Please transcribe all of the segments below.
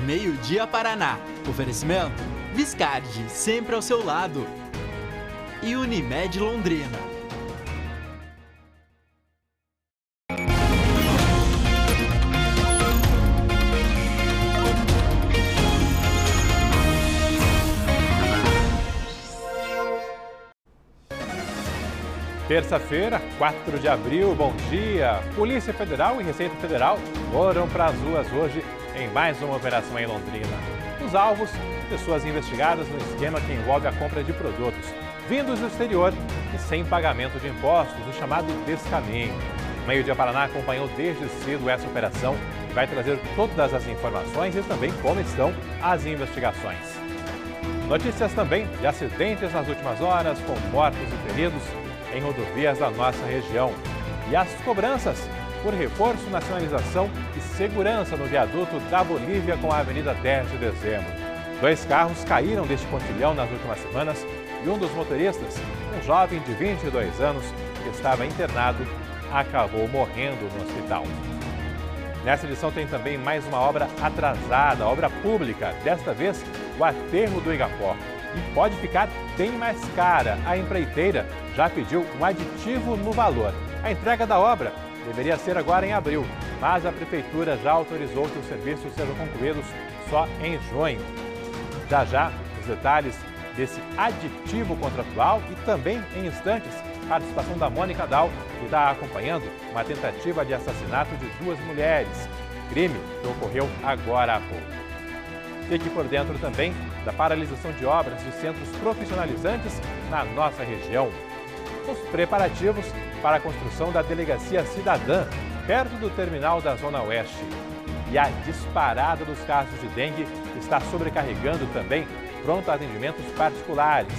Meio-Dia Paraná. Oferecimento Viscardi, sempre ao seu lado. E Unimed Londrina. Terça-feira, 4 de abril, bom dia! Polícia Federal e Receita Federal foram para as ruas hoje em mais uma operação em Londrina. Os alvos, pessoas investigadas no esquema que envolve a compra de produtos vindos do exterior e sem pagamento de impostos, o chamado descaminho. O Meio-Dia Paraná acompanhou desde cedo essa operação e vai trazer todas as informações e também como estão as investigações. Notícias também de acidentes nas últimas horas, com mortos e feridos em rodovias da nossa região. E as cobranças por reforço na sinalização e segurança no viaduto da Bolívia com a Avenida 10 de Dezembro. 2 carros caíram deste pontilhão nas últimas semanas e um dos motoristas, um jovem de 22 anos que estava internado, acabou morrendo no hospital. Nessa edição tem também mais uma obra atrasada, obra pública, desta vez o aterro do Igapó. E pode ficar bem mais cara. A empreiteira já pediu um aditivo no valor. A entrega da obra deveria ser agora em abril, mas a Prefeitura já autorizou que os serviços sejam concluídos só em junho. Já os detalhes desse aditivo contratual e também, em instantes, a participação da Mônica Dal, que está acompanhando uma tentativa de assassinato de 2 mulheres, crime que ocorreu agora há pouco. Fique por dentro também da paralisação de obras de centros profissionalizantes na nossa região. Os preparativos para a construção da Delegacia Cidadã, perto do terminal da Zona Oeste. E a disparada dos casos de dengue está sobrecarregando também pronto atendimentos particulares.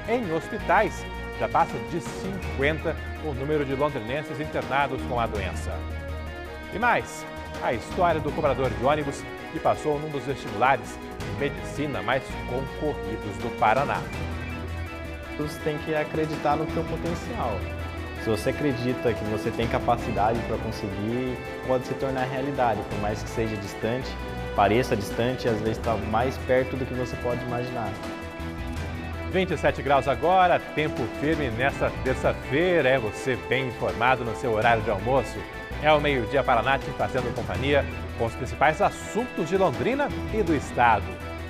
Em hospitais, já passa de 50 o número de londrinenses internados com a doença. E mais, a história do cobrador de ônibus que passou num dos vestibulares de medicina mais concorridos do Paraná. Você tem que acreditar no seu potencial. Se você acredita que você tem capacidade para conseguir, pode se tornar realidade, por mais que seja distante, pareça distante, às vezes está mais perto do que você pode imaginar. 27 graus agora, tempo firme nesta terça-feira. É você bem informado no seu horário de almoço. É o Meio-Dia Paraná te fazendo companhia com os principais assuntos de Londrina e do estado.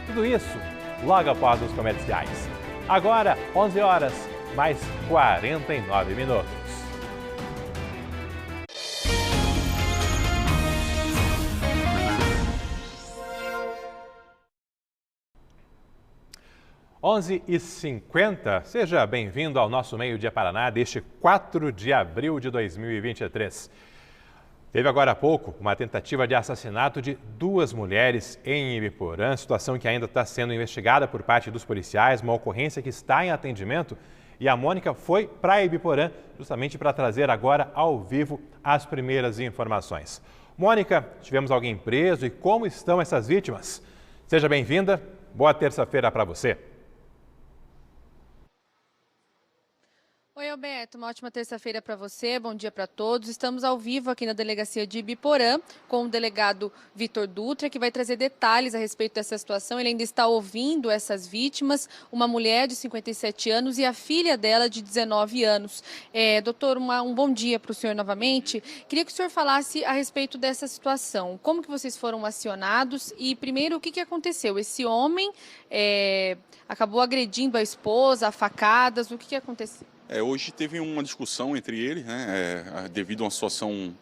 Tudo isso logo após os comerciais. Agora, 11 horas, mais 49 minutos. Onze e 50, seja bem-vindo ao nosso Meio-Dia Paraná deste 4 de abril de 2023. Teve agora há pouco uma tentativa de assassinato de 2 mulheres em Ibiporã, situação que ainda está sendo investigada por parte dos policiais, uma ocorrência que está em atendimento. E a Mônica foi para Ibiporã justamente para trazer agora ao vivo as primeiras informações. Mônica, tivemos alguém preso e como estão essas vítimas? Seja bem-vinda, boa terça-feira para você. Oi, Alberto, uma ótima terça-feira para você, bom dia para todos. Estamos ao vivo aqui na delegacia de Ibiporã com o delegado Vitor Dutra, que vai trazer detalhes a respeito dessa situação. Ele ainda está ouvindo essas vítimas, uma mulher de 57 anos e a filha dela de 19 anos. Doutor, um bom dia para o senhor novamente. Queria que o senhor falasse a respeito dessa situação. Como que vocês foram acionados e, primeiro, o que aconteceu? Esse homem acabou agredindo a esposa, a facadas, o que aconteceu? Hoje teve uma discussão entre eles, né, devido a uma situação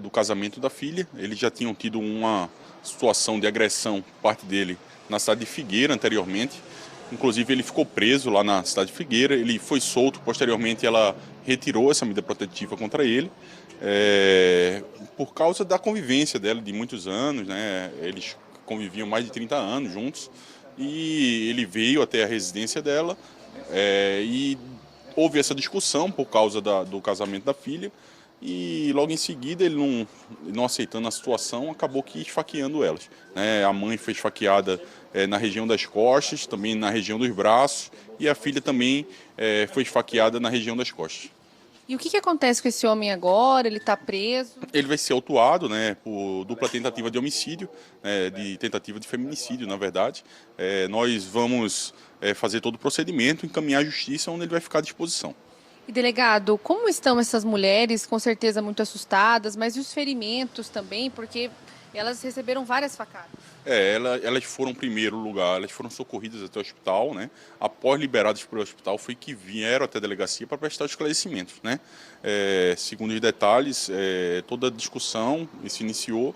do casamento da filha. Eles já tinham tido uma situação de agressão por parte dele na cidade de Figueira anteriormente. Inclusive ele ficou preso lá na cidade de Figueira, ele foi solto, posteriormente ela retirou essa medida protetiva contra ele, por causa da convivência dela de muitos anos, né, eles conviviam mais de 30 anos juntos, e ele veio até a residência dela e houve essa discussão por causa do casamento da filha e logo em seguida ele não aceitando a situação, acabou que esfaqueando elas. A mãe foi esfaqueada na região das costas, também na região dos braços e a filha também foi esfaqueada na região das costas. E o que acontece com esse homem agora? Ele está preso? Ele vai ser autuado, né, por dupla tentativa de homicídio, de tentativa de feminicídio, na verdade. Nós vamos fazer todo o procedimento, encaminhar à justiça, onde ele vai ficar à disposição. E delegado, como estão essas mulheres? Com certeza muito assustadas, mas e os ferimentos também? Porque elas receberam várias facadas. Elas foram, em primeiro lugar, elas foram socorridas até o hospital, né? Após liberadas para o hospital, foi que vieram até a delegacia para prestar esclarecimentos, né? Segundo os detalhes, toda a discussão se iniciou,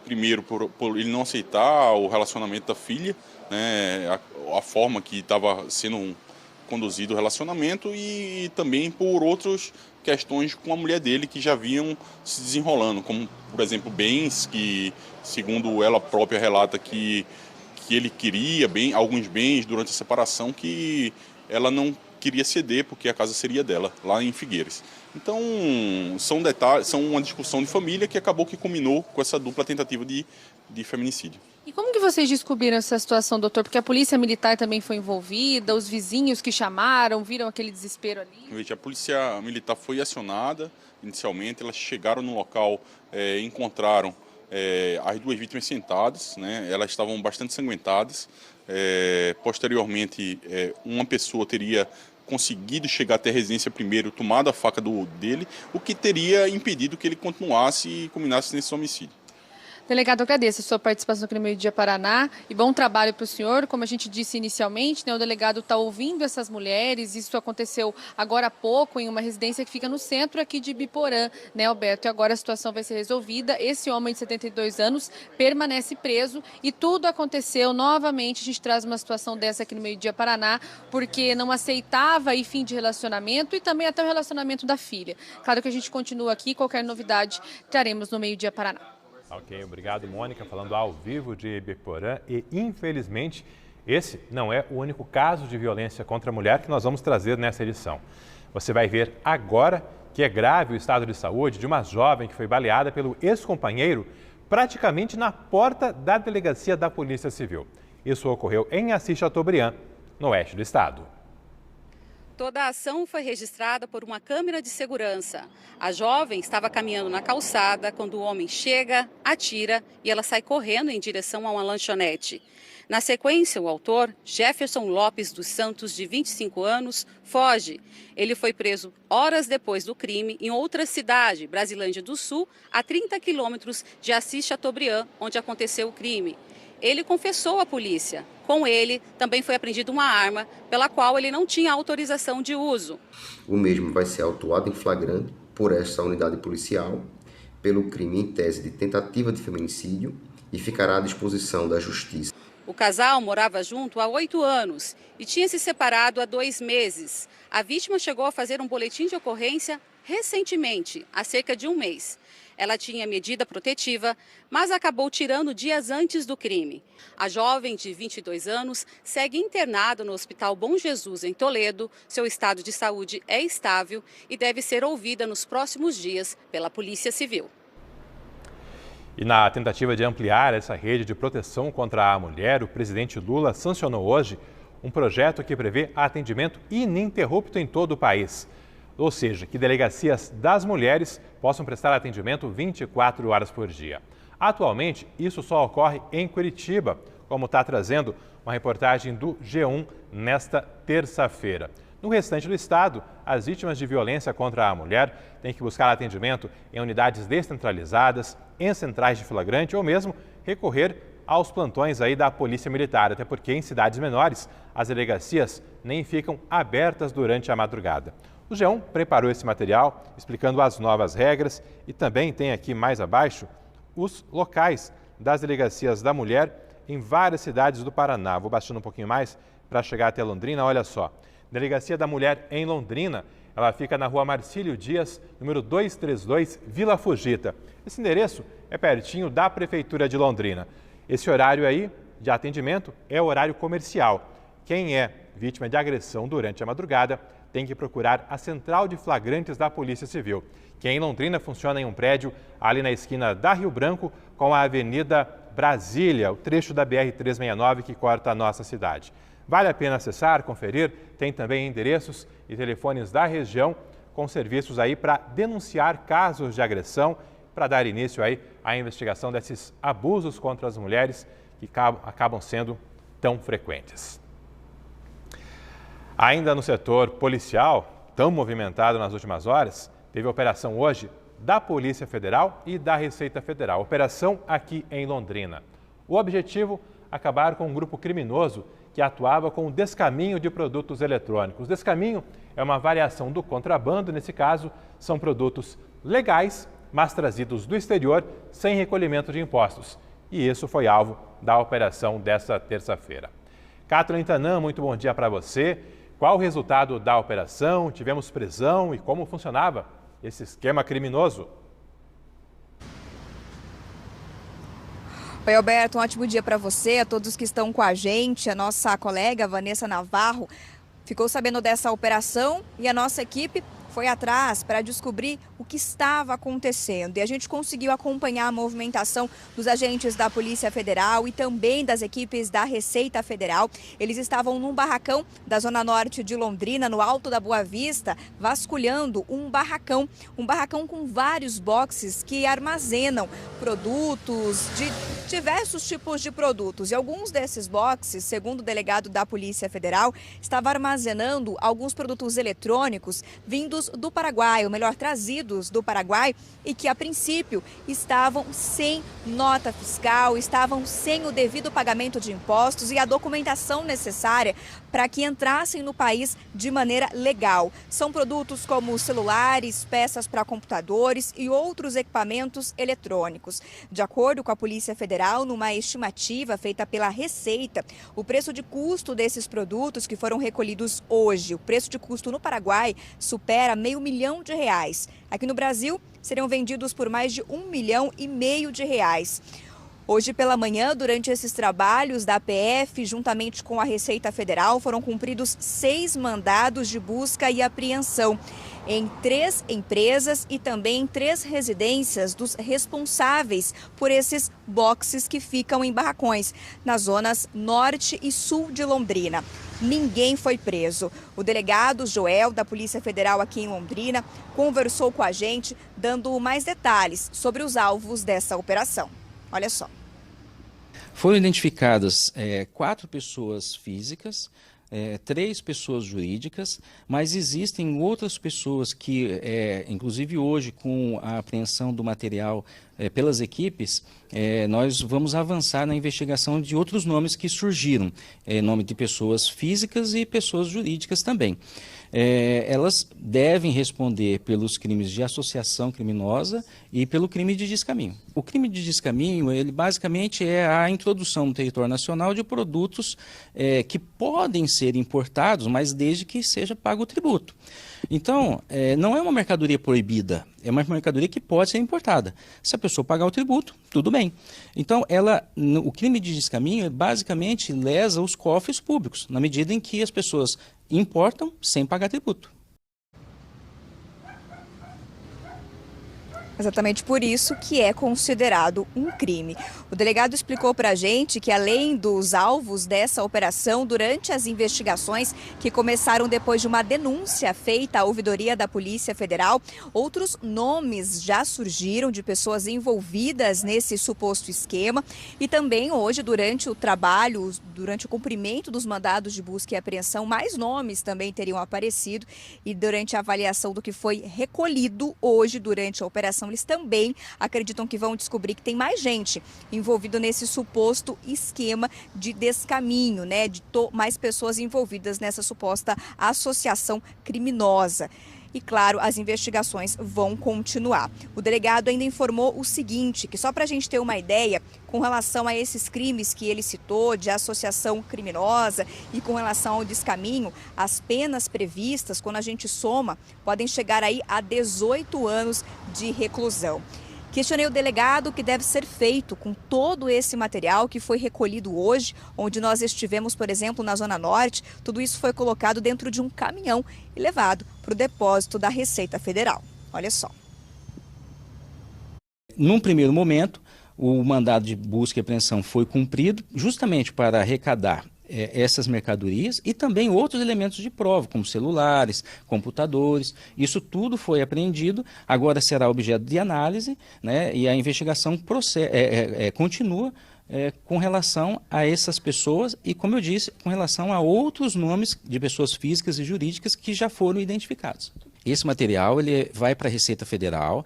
primeiro por ele não aceitar o relacionamento da filha, né? A forma que estava sendo conduzido o relacionamento, e também por outras questões com a mulher dele que já vinham se desenrolando, como, por exemplo, bens que, segundo ela própria relata, que ele queria alguns bens durante a separação que ela não queria ceder porque a casa seria dela, lá em Figueiras. Então, são detalhes, são uma discussão de família que acabou que culminou com essa dupla tentativa de feminicídio. E como que vocês descobriram essa situação, doutor? Porque a polícia militar também foi envolvida, os vizinhos que chamaram, viram aquele desespero ali? Veja, a polícia militar foi acionada inicialmente, elas chegaram no local, encontraram as duas vítimas sentadas, né? Elas estavam bastante sanguentadas. Posteriormente, uma pessoa teria conseguido chegar até a residência primeiro, tomado a faca dele, o que teria impedido que ele continuasse e culminasse nesse homicídio. Delegado, eu agradeço a sua participação aqui no Meio Dia Paraná e bom trabalho para o senhor. Como a gente disse inicialmente, né, o delegado está ouvindo essas mulheres. Isso aconteceu agora há pouco em uma residência que fica no centro aqui de Ibiporã, né, Alberto? E agora a situação vai ser resolvida. Esse homem de 72 anos permanece preso e tudo aconteceu novamente. A gente traz uma situação dessa aqui no Meio Dia Paraná porque não aceitava aí fim de relacionamento e também até o relacionamento da filha. Claro que a gente continua aqui, qualquer novidade traremos no Meio Dia Paraná. Ok, obrigado, Mônica, falando ao vivo de Ibiporã. E, infelizmente, esse não é o único caso de violência contra a mulher que nós vamos trazer nessa edição. Você vai ver agora que é grave o estado de saúde de uma jovem que foi baleada pelo ex-companheiro praticamente na porta da delegacia da Polícia Civil. Isso ocorreu em Assis Chateaubriand, no oeste do estado. Toda a ação foi registrada por uma câmera de segurança. A jovem estava caminhando na calçada quando o homem chega, atira e ela sai correndo em direção a uma lanchonete. Na sequência, o autor, Jefferson Lopes dos Santos, de 25 anos, foge. Ele foi preso horas depois do crime em outra cidade, Brasilândia do Sul, a 30 quilômetros de Assis Chateaubriand, onde aconteceu o crime. Ele confessou à polícia. Com ele, também foi apreendida uma arma pela qual ele não tinha autorização de uso. O mesmo vai ser autuado em flagrante por esta unidade policial pelo crime em tese de tentativa de feminicídio e ficará à disposição da Justiça. O casal morava junto há 8 anos e tinha se separado há 2 meses. A vítima chegou a fazer um boletim de ocorrência recentemente, há cerca de 1 mês. Ela tinha medida protetiva, mas acabou tirando dias antes do crime. A jovem de 22 anos segue internada no Hospital Bom Jesus, em Toledo. Seu estado de saúde é estável e deve ser ouvida nos próximos dias pela Polícia Civil. E na tentativa de ampliar essa rede de proteção contra a mulher, o presidente Lula sancionou hoje um projeto que prevê atendimento ininterrupto em todo o país. Ou seja, que delegacias das mulheres possam prestar atendimento 24 horas por dia. Atualmente, isso só ocorre em Curitiba, como está trazendo uma reportagem do G1 nesta terça-feira. No restante do estado, as vítimas de violência contra a mulher têm que buscar atendimento em unidades descentralizadas, em centrais de flagrante ou mesmo recorrer aos plantões aí da Polícia Militar, até porque em cidades menores as delegacias nem ficam abertas durante a madrugada. O G1 preparou esse material explicando as novas regras e também tem aqui mais abaixo os locais das delegacias da mulher em várias cidades do Paraná. Vou baixando um pouquinho mais para chegar até Londrina, olha só. Delegacia da Mulher em Londrina, ela fica na rua Marcílio Dias, número 232, Vila Fugita. Esse endereço é pertinho da Prefeitura de Londrina. Esse horário aí de atendimento é horário comercial. Quem é vítima de agressão durante a madrugada tem que procurar a Central de Flagrantes da Polícia Civil, que em Londrina funciona em um prédio ali na esquina da Rio Branco com a Avenida Brasília, o trecho da BR-369 que corta a nossa cidade. Vale a pena acessar, conferir, tem também endereços e telefones da região com serviços aí para denunciar casos de agressão, para dar início aí à investigação desses abusos contra as mulheres que acabam sendo tão frequentes. Ainda no setor policial, tão movimentado nas últimas horas, teve operação hoje da Polícia Federal e da Receita Federal. Operação aqui em Londrina. O objetivo, acabar com um grupo criminoso que atuava com o descaminho de produtos eletrônicos. Descaminho é uma variação do contrabando, nesse caso, são produtos legais, mas trazidos do exterior sem recolhimento de impostos. E isso foi alvo da operação dessa terça-feira. Catherine Tanã, muito bom dia para você. Qual o resultado da operação? Tivemos prisão e como funcionava esse esquema criminoso? Oi, Alberto, um ótimo dia para você, a todos que estão com a gente. A nossa colega Vanessa Navarro ficou sabendo dessa operação e a nossa equipe foi atrás para descobrir o que estava acontecendo. E a gente conseguiu acompanhar a movimentação dos agentes da Polícia Federal e também das equipes da Receita Federal. Eles estavam num barracão da Zona Norte de Londrina, no Alto da Boa Vista, vasculhando um barracão com vários boxes que armazenam produtos de diversos tipos de produtos. E alguns desses boxes, segundo o delegado da Polícia Federal, estava armazenando alguns produtos eletrônicos vindos do Paraguai, ou melhor, trazidos do Paraguai, e que a princípio estavam sem nota fiscal, estavam sem o devido pagamento de impostos e a documentação necessária para que entrassem no país de maneira legal. São produtos como celulares, peças para computadores e outros equipamentos eletrônicos. De acordo com a Polícia Federal, numa estimativa feita pela Receita, o preço de custo desses produtos que foram recolhidos hoje, o preço de custo no Paraguai supera R$500 mil. Aqui no Brasil, seriam vendidos por mais de R$1,5 milhão. Hoje pela manhã, durante esses trabalhos da PF, juntamente com a Receita Federal, foram cumpridos 6 mandados de busca e apreensão em 3 empresas e também em 3 residências dos responsáveis por esses boxes que ficam em barracões, nas zonas norte e sul de Londrina. Ninguém foi preso. O delegado Joel, da Polícia Federal aqui em Londrina, conversou com a gente, dando mais detalhes sobre os alvos dessa operação. Olha só. Foram identificadas 4 pessoas físicas, 3 pessoas jurídicas, mas existem outras pessoas que, inclusive hoje, com a apreensão do material pelas equipes, nós vamos avançar na investigação de outros nomes que surgiram, nome de pessoas físicas e pessoas jurídicas também. Elas devem responder pelos crimes de associação criminosa e pelo crime de descaminho. O crime de descaminho, ele basicamente é a introdução no território nacional de produtos que podem ser importados, mas desde que seja pago o tributo. Então, não é uma mercadoria proibida, é uma mercadoria que pode ser importada. Se a pessoa pagar o tributo, tudo bem. Então, o crime de descaminho basicamente lesa os cofres públicos, na medida em que as pessoas importam sem pagar tributo. Exatamente por isso que é considerado um crime. O delegado explicou para a gente que, além dos alvos dessa operação, durante as investigações que começaram depois de uma denúncia feita à ouvidoria da Polícia Federal, outros nomes já surgiram de pessoas envolvidas nesse suposto esquema. E também hoje, durante o trabalho, durante o cumprimento dos mandados de busca e apreensão, mais nomes também teriam aparecido. E durante a avaliação do que foi recolhido hoje durante a operação, eles também acreditam que vão descobrir que tem mais gente envolvida nesse suposto esquema de descaminho, né? Mais pessoas envolvidas nessa suposta associação criminosa. E, claro, as investigações vão continuar. O delegado ainda informou o seguinte, que só para a gente ter uma ideia, com relação a esses crimes que ele citou, de associação criminosa e com relação ao descaminho, as penas previstas, quando a gente soma, podem chegar aí a 18 anos de reclusão. Questionei o delegado o que deve ser feito com todo esse material que foi recolhido hoje, onde nós estivemos, por exemplo, na Zona Norte. Tudo isso foi colocado dentro de um caminhão e levado para o depósito da Receita Federal. Olha só. Num primeiro momento, o mandado de busca e apreensão foi cumprido justamente para arrecadar essas mercadorias e também outros elementos de prova, como celulares, computadores. Isso tudo foi apreendido, agora será objeto de análise, né, e a investigação continua com relação a essas pessoas e, como eu disse, com relação a outros nomes de pessoas físicas e jurídicas que já foram identificados. Esse material ele vai para a Receita Federal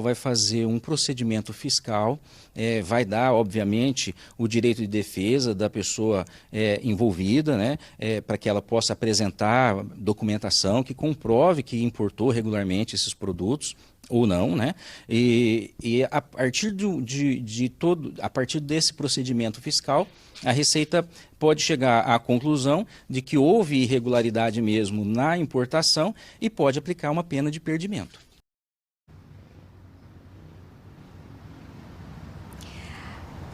vai fazer um procedimento fiscal, vai dar, obviamente, o direito de defesa da pessoa envolvida, né, para que ela possa apresentar documentação que comprove que importou regularmente esses produtos ou não, né? E a partir a partir desse procedimento fiscal, a Receita pode chegar à conclusão de que houve irregularidade mesmo na importação e pode aplicar uma pena de perdimento.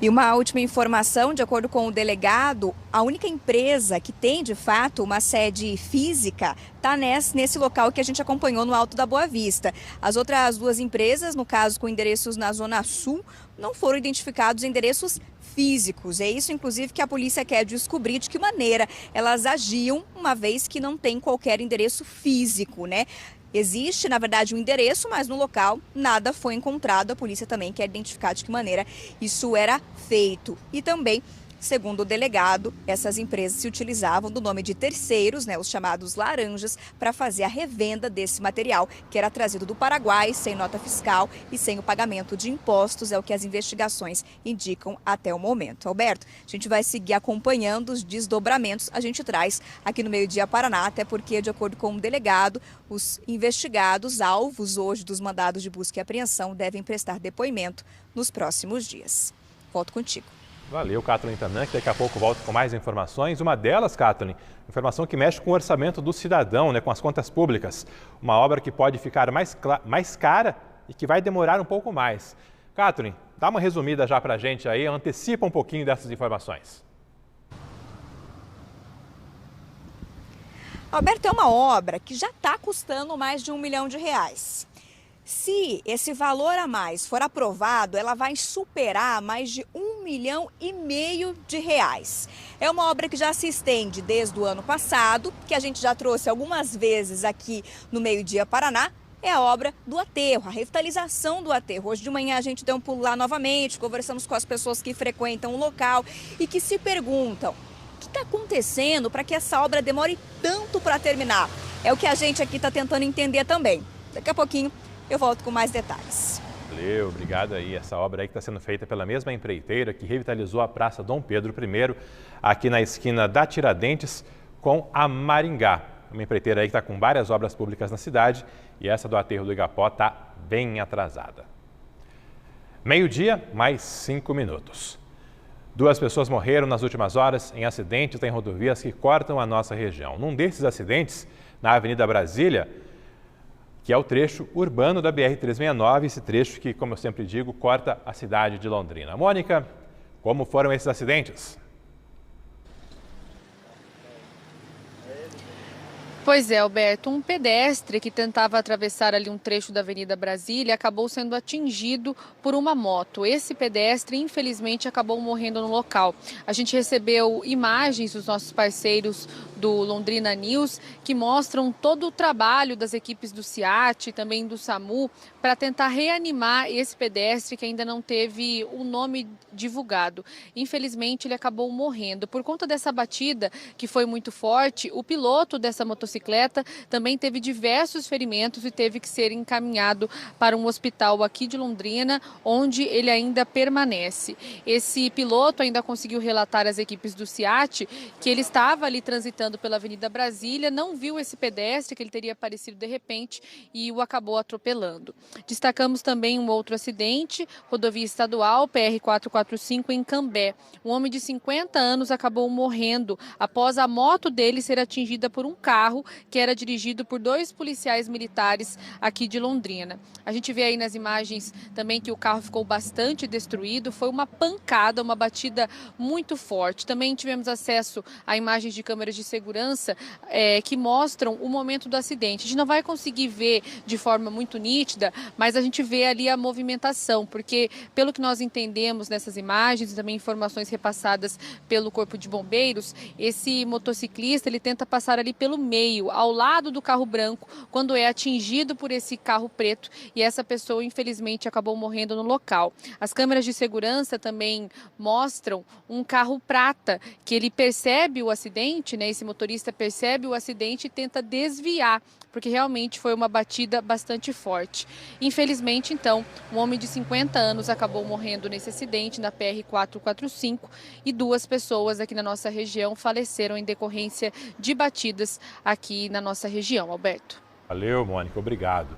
E uma última informação, de acordo com o delegado, a única empresa que tem, de fato, uma sede física está nesse local que a gente acompanhou no Alto da Boa Vista. As outras duas empresas, no caso com endereços na Zona Sul, não foram identificados endereços físicos. É isso, inclusive, que a polícia quer descobrir de que maneira elas agiam, uma vez que não tem qualquer endereço físico, né? Existe, na verdade, um endereço, mas no local nada foi encontrado. A polícia também quer identificar de que maneira isso era feito. E também, segundo o delegado, essas empresas se utilizavam do nome de terceiros, né, os chamados laranjas, para fazer a revenda desse material, que era trazido do Paraguai, sem nota fiscal e sem o pagamento de impostos, é o que as investigações indicam até o momento. Alberto, a gente vai seguir acompanhando os desdobramentos, a gente traz aqui no Meio Dia Paraná, até porque, de acordo com o delegado, os investigados, alvos hoje dos mandados de busca e apreensão, devem prestar depoimento nos próximos dias. Volto contigo. Valeu, Kathleen Tanan, que daqui a pouco volto com mais informações. Uma delas, Kathleen, informação que mexe com o orçamento do cidadão, né, com as contas públicas. Uma obra que pode ficar mais cara e que vai demorar um pouco mais. Kathleen, dá uma resumida já para a gente aí, antecipa um pouquinho dessas informações. Alberto, é uma obra que já está custando mais de R$1 milhão. Se esse valor a mais for aprovado, ela vai superar mais de R$1,5 milhão. É uma obra que já se estende desde o ano passado, que a gente já trouxe algumas vezes aqui no Meio Dia Paraná. É a obra do aterro, a revitalização do aterro. Hoje de manhã a gente deu um pulo lá novamente, conversamos com as pessoas que frequentam o local e que se perguntam: o que está acontecendo para que essa obra demore tanto para terminar? É o que a gente aqui está tentando entender também. Daqui a pouquinho eu volto com mais detalhes. Valeu, obrigado aí. Essa obra aí que está sendo feita pela mesma empreiteira que revitalizou a Praça Dom Pedro I, aqui na esquina da Tiradentes com a Maringá. Uma empreiteira aí que está com várias obras públicas na cidade e essa do aterro do Igapó está bem atrasada. Meio-dia, mais 5 minutos. 2 pessoas morreram nas últimas horas em acidentes em rodovias que cortam a nossa região. Num desses acidentes, na Avenida Brasília, que é o trecho urbano da BR-369, esse trecho que, como eu sempre digo, corta a cidade de Londrina. Mônica, como foram esses acidentes? Pois é, Alberto, um pedestre que tentava atravessar ali um trecho da Avenida Brasília acabou sendo atingido por uma moto. Esse pedestre, infelizmente, acabou morrendo no local. A gente recebeu imagens dos nossos parceiros do Londrina News que mostram todo o trabalho das equipes do SEAT e também do SAMU para tentar reanimar esse pedestre que ainda não teve o nome divulgado. Infelizmente, ele acabou morrendo. Por conta dessa batida, que foi muito forte, o piloto dessa motocicleta também teve diversos ferimentos e teve que ser encaminhado para um hospital aqui de Londrina, onde ele ainda permanece. Esse piloto ainda conseguiu relatar às equipes do SEAT que ele estava ali transitando pela Avenida Brasília, não viu esse pedestre, que ele teria aparecido de repente e o acabou atropelando. Destacamos também um outro acidente, rodovia estadual PR-445 em Cambé. Um homem de 50 anos acabou morrendo após a moto dele ser atingida por um carro que era dirigido por 2 policiais militares aqui de Londrina. A gente vê aí nas imagens também que o carro ficou bastante destruído, foi uma pancada, uma batida muito forte. Também tivemos acesso a imagens de câmeras de segurança que mostram o momento do acidente. A gente não vai conseguir ver de forma muito nítida, mas a gente vê ali a movimentação, porque pelo que nós entendemos nessas imagens e também informações repassadas pelo Corpo de Bombeiros, esse motociclista ele tenta passar ali pelo meio, ao lado do carro branco, quando é atingido por esse carro preto e essa pessoa infelizmente acabou morrendo no local. As câmeras de segurança também mostram um carro prata que ele percebe o acidente, né? Esse motorista percebe o acidente e tenta desviar, porque realmente foi uma batida bastante forte. Infelizmente, então, um homem de 50 anos acabou morrendo nesse acidente na PR-445 e 2 pessoas aqui na nossa região faleceram em decorrência de batidas aqui na nossa região. Alberto. Valeu, Mônica, obrigado.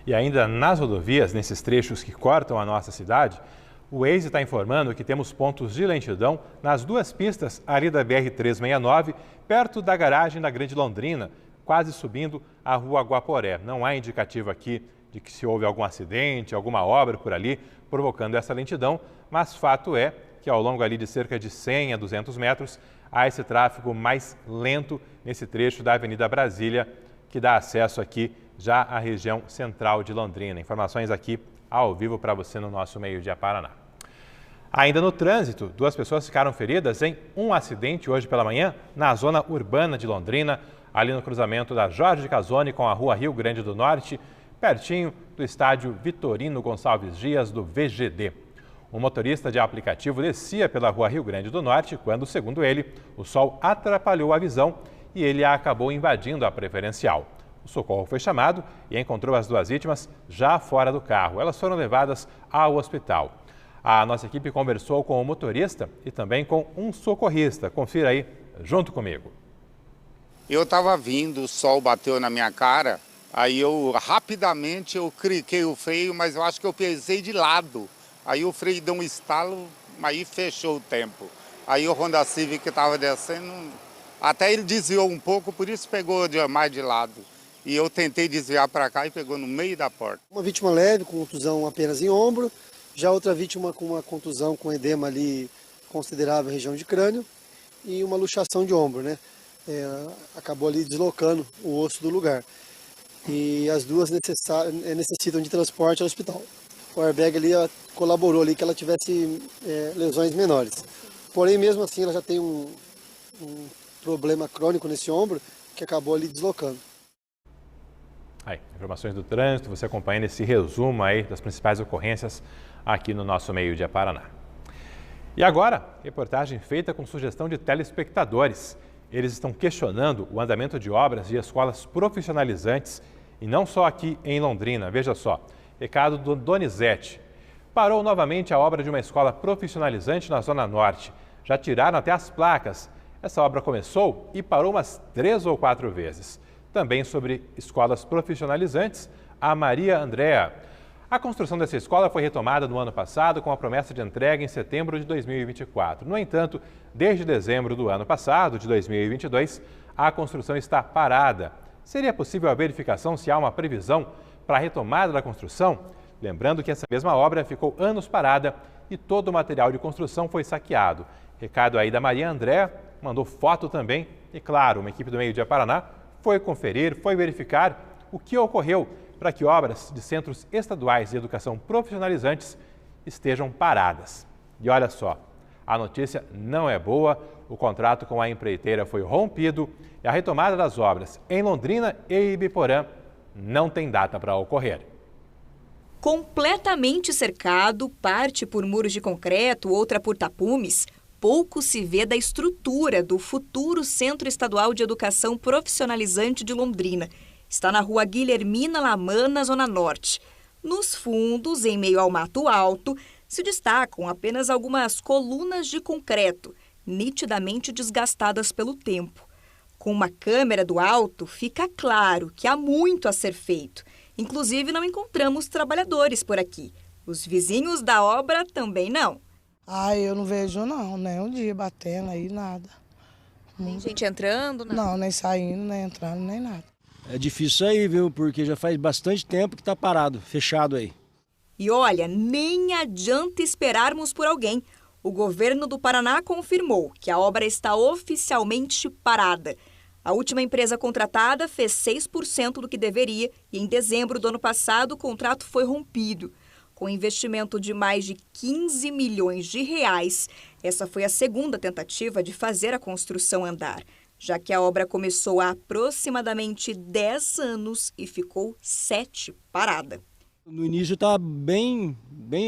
E ainda nas rodovias, nesses trechos que cortam a nossa cidade, o Waze está informando que temos pontos de lentidão nas 2 pistas ali da BR-369, perto da garagem da Grande Londrina, quase subindo a Rua Guaporé. Não há indicativo aqui de que se houve algum acidente, alguma obra por ali, provocando essa lentidão, mas fato é que ao longo ali de cerca de 100 a 200 metros, há esse tráfego mais lento nesse trecho da Avenida Brasília, que dá acesso aqui já à região central de Londrina. Informações aqui ao vivo para você no nosso Meio Dia Paraná. Ainda no trânsito, 2 pessoas ficaram feridas em um acidente hoje pela manhã na zona urbana de Londrina, ali no cruzamento da Jorge Casoni com a Rua Rio Grande do Norte, pertinho do estádio Vitorino Gonçalves Dias do VGD. O motorista de aplicativo descia pela Rua Rio Grande do Norte quando, segundo ele, o sol atrapalhou a visão e ele acabou invadindo a preferencial. O socorro foi chamado e encontrou as 2 vítimas já fora do carro. Elas foram levadas ao hospital. A nossa equipe conversou com o motorista e também com um socorrista. Confira aí junto comigo. Eu estava vindo, o sol bateu na minha cara, aí rapidamente eu cliquei o freio, mas eu acho que eu pesei de lado. Aí o freio deu um estalo, aí fechou o tempo. Aí o Honda Civic que estava descendo, até ele desviou um pouco, por isso pegou mais de lado. E eu tentei desviar para cá e pegou no meio da porta. Uma vítima leve, com contusão apenas em ombro, já outra vítima com uma contusão com edema ali considerável região de crânio e uma luxação de ombro, né? Acabou ali deslocando o osso do lugar. E as 2 necessitam de transporte ao hospital. O airbag ali colaborou ali que ela tivesse lesões menores. Porém, mesmo assim, ela já tem um problema crônico nesse ombro que acabou ali deslocando. Aí, informações do trânsito, você acompanha esse resumo aí das principais ocorrências aqui no nosso Meio Dia Paraná. E agora, reportagem feita com sugestão de telespectadores. Eles estão questionando o andamento de obras de escolas profissionalizantes e não só aqui em Londrina. Veja só, recado do Donizete. Parou novamente a obra de uma escola profissionalizante na Zona Norte. Já tiraram até as placas. Essa obra começou e parou umas 3 ou 4 vezes. Também sobre escolas profissionalizantes, a Maria Andréa. A construção dessa escola foi retomada no ano passado com a promessa de entrega em setembro de 2024. No entanto, desde dezembro do ano passado, de 2022, a construção está parada. Seria possível a verificação se há uma previsão para a retomada da construção? Lembrando que essa mesma obra ficou anos parada e todo o material de construção foi saqueado. Recado aí da Maria Andréa, mandou foto também e, claro, uma equipe do Meio Dia Paraná foi conferir, foi verificar o que ocorreu para que obras de centros estaduais de educação profissionalizantes estejam paradas. E olha só, a notícia não é boa, o contrato com a empreiteira foi rompido e a retomada das obras em Londrina e Ibiporã não tem data para ocorrer. Completamente cercado, parte por muros de concreto, outra por tapumes, pouco se vê da estrutura do futuro Centro Estadual de Educação Profissionalizante de Londrina. Está na Rua Guilhermina Laman, na Zona Norte. Nos fundos, em meio ao mato alto, se destacam apenas algumas colunas de concreto, nitidamente desgastadas pelo tempo. Com uma câmera do alto, fica claro que há muito a ser feito. Inclusive, não encontramos trabalhadores por aqui. Os vizinhos da obra também não. Eu não vejo não, nem um dia batendo aí, nada. Tem gente entrando? Não, nem saindo, nem entrando, nem nada. É difícil aí, viu? Porque já faz bastante tempo que está parado, fechado aí. E olha, nem adianta esperarmos por alguém. O governo do Paraná confirmou que a obra está oficialmente parada. A última empresa contratada fez 6% do que deveria e em dezembro do ano passado o contrato foi rompido. Com investimento de mais de 15 milhões de reais, essa foi a segunda tentativa de fazer a construção andar, já que a obra começou há aproximadamente 10 anos e ficou 7 parada. No início está bem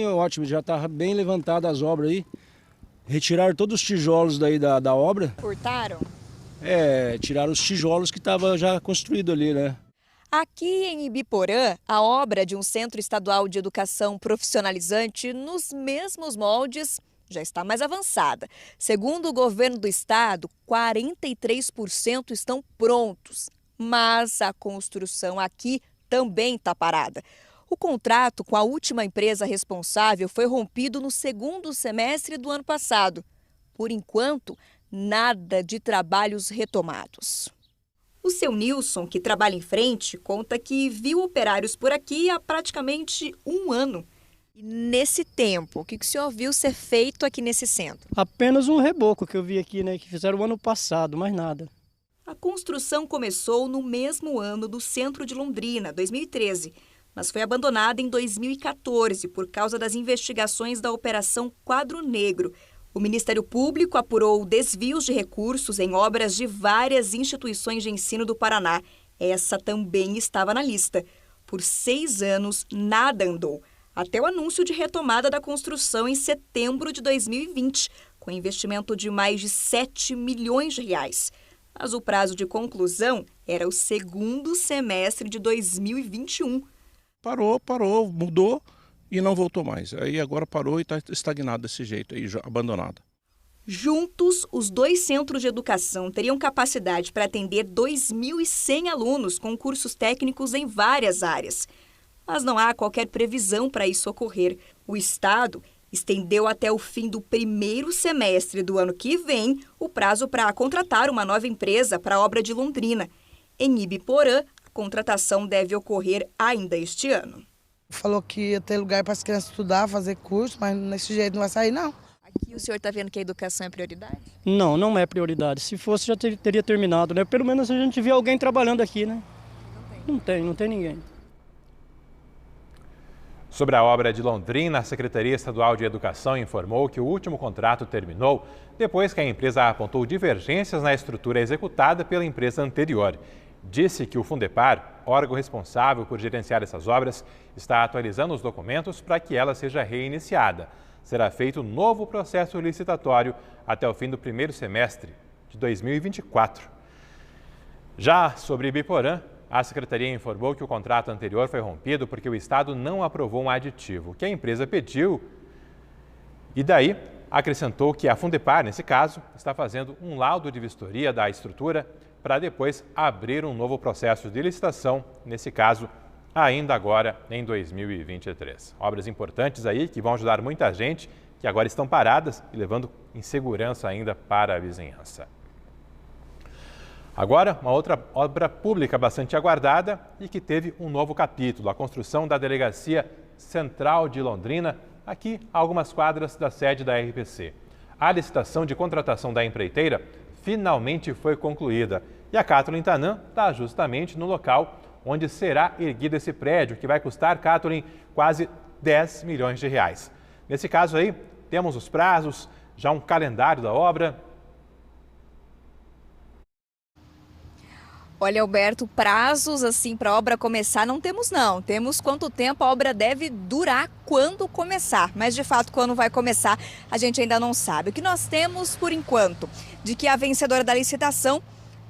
ótimo, já está bem levantada as obras aí. Retiraram todos os tijolos daí da obra. Furtaram? Tiraram os tijolos que estavam já construídos ali, né? Aqui em Ibiporã, a obra de um centro estadual de educação profissionalizante nos mesmos moldes já está mais avançada. Segundo o governo do estado, 43% estão prontos, mas a construção aqui também está parada. O contrato com a última empresa responsável foi rompido no segundo semestre do ano passado. Por enquanto, nada de trabalhos retomados. O seu Nilson, que trabalha em frente, conta que viu operários por aqui há praticamente um ano. E nesse tempo, o que o senhor viu ser feito aqui nesse centro? Apenas um reboco que eu vi aqui, né, que fizeram o ano passado, mais nada. A construção começou no mesmo ano do centro de Londrina, 2013, mas foi abandonada em 2014 por causa das investigações da Operação Quadro Negro. O Ministério Público apurou desvios de recursos em obras de várias instituições de ensino do Paraná. Essa também estava na lista. Por 6 anos, nada andou, até o anúncio de retomada da construção em setembro de 2020, com investimento de mais de 7 milhões de reais. Mas o prazo de conclusão era o segundo semestre de 2021. Parou, mudou e não voltou mais. Aí agora parou e está estagnado desse jeito, aí, abandonado. Juntos, os 2 centros de educação teriam capacidade para atender 2.100 alunos com cursos técnicos em várias áreas. Mas não há qualquer previsão para isso ocorrer. O Estado estendeu até o fim do primeiro semestre do ano que vem o prazo para contratar uma nova empresa para a obra de Londrina. Em Ibiporã, a contratação deve ocorrer ainda este ano. Falou que ia ter lugar para as crianças estudar, fazer curso, mas desse jeito não vai sair, não. Aqui o senhor está vendo que a educação é prioridade? Não, não é prioridade. Se fosse, já teria terminado, né? Pelo menos a gente vê alguém trabalhando aqui, né? Não tem ninguém. Sobre a obra de Londrina, a Secretaria Estadual de Educação informou que o último contrato terminou depois que a empresa apontou divergências na estrutura executada pela empresa anterior. Disse que o Fundepar, órgão responsável por gerenciar essas obras, está atualizando os documentos para que ela seja reiniciada. Será feito um novo processo licitatório até o fim do primeiro semestre de 2024. Já sobre Ibiporã, a Secretaria informou que o contrato anterior foi rompido porque o Estado não aprovou um aditivo que a empresa pediu. E daí, acrescentou que a Fundepar, nesse caso, está fazendo um laudo de vistoria da estrutura para depois abrir um novo processo de licitação, nesse caso, ainda agora em 2023. Obras importantes aí que vão ajudar muita gente que agora estão paradas e levando insegurança ainda para a vizinhança. Agora, uma outra obra pública bastante aguardada e que teve um novo capítulo, a construção da Delegacia Central de Londrina, aqui a algumas quadras da sede da RPC. A licitação de contratação da empreiteira finalmente foi concluída e a Kathleen Tanan está justamente no local onde será erguido esse prédio, que vai custar, Kathleen, quase 10 milhões de reais. Nesse caso aí, temos os prazos, já um calendário da obra. Olha, Alberto, prazos assim para a obra começar não temos não. Temos quanto tempo a obra deve durar quando começar. Mas, de fato, quando vai começar, a gente ainda não sabe. O que nós temos, por enquanto, de que a vencedora da licitação,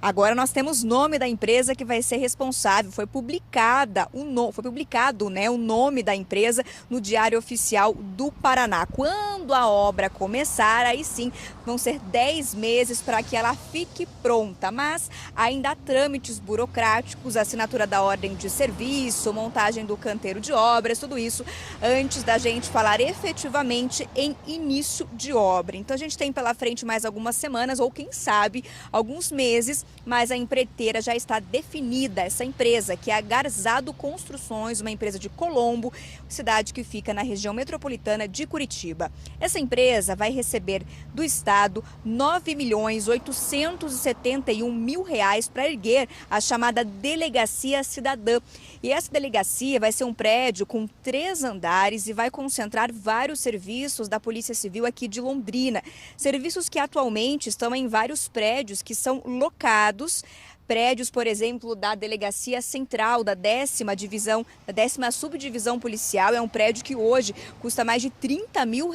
agora nós temos nome da empresa que vai ser responsável. Foi publicado o nome da empresa no Diário Oficial do Paraná. Quando quando a obra começar, aí sim vão ser 10 meses para que ela fique pronta. Mas ainda há trâmites burocráticos, assinatura da ordem de serviço, montagem do canteiro de obras, tudo isso antes da gente falar efetivamente em início de obra. Então a gente tem pela frente mais algumas semanas ou quem sabe alguns meses, mas a empreiteira já está definida, essa empresa que é a Garzado Construções, uma empresa de Colombo, cidade que fica na região metropolitana de Curitiba. Essa empresa vai receber do Estado R$ 9.871.000 para erguer a chamada Delegacia Cidadã. E essa delegacia vai ser um prédio com 3 andares e vai concentrar vários serviços da Polícia Civil aqui de Londrina. Serviços que atualmente estão em vários prédios que são locados. Prédios, por exemplo, da Delegacia Central, da 10ª Divisão, da 10ª Subdivisão Policial. É um prédio que hoje custa mais de R$ 30 mil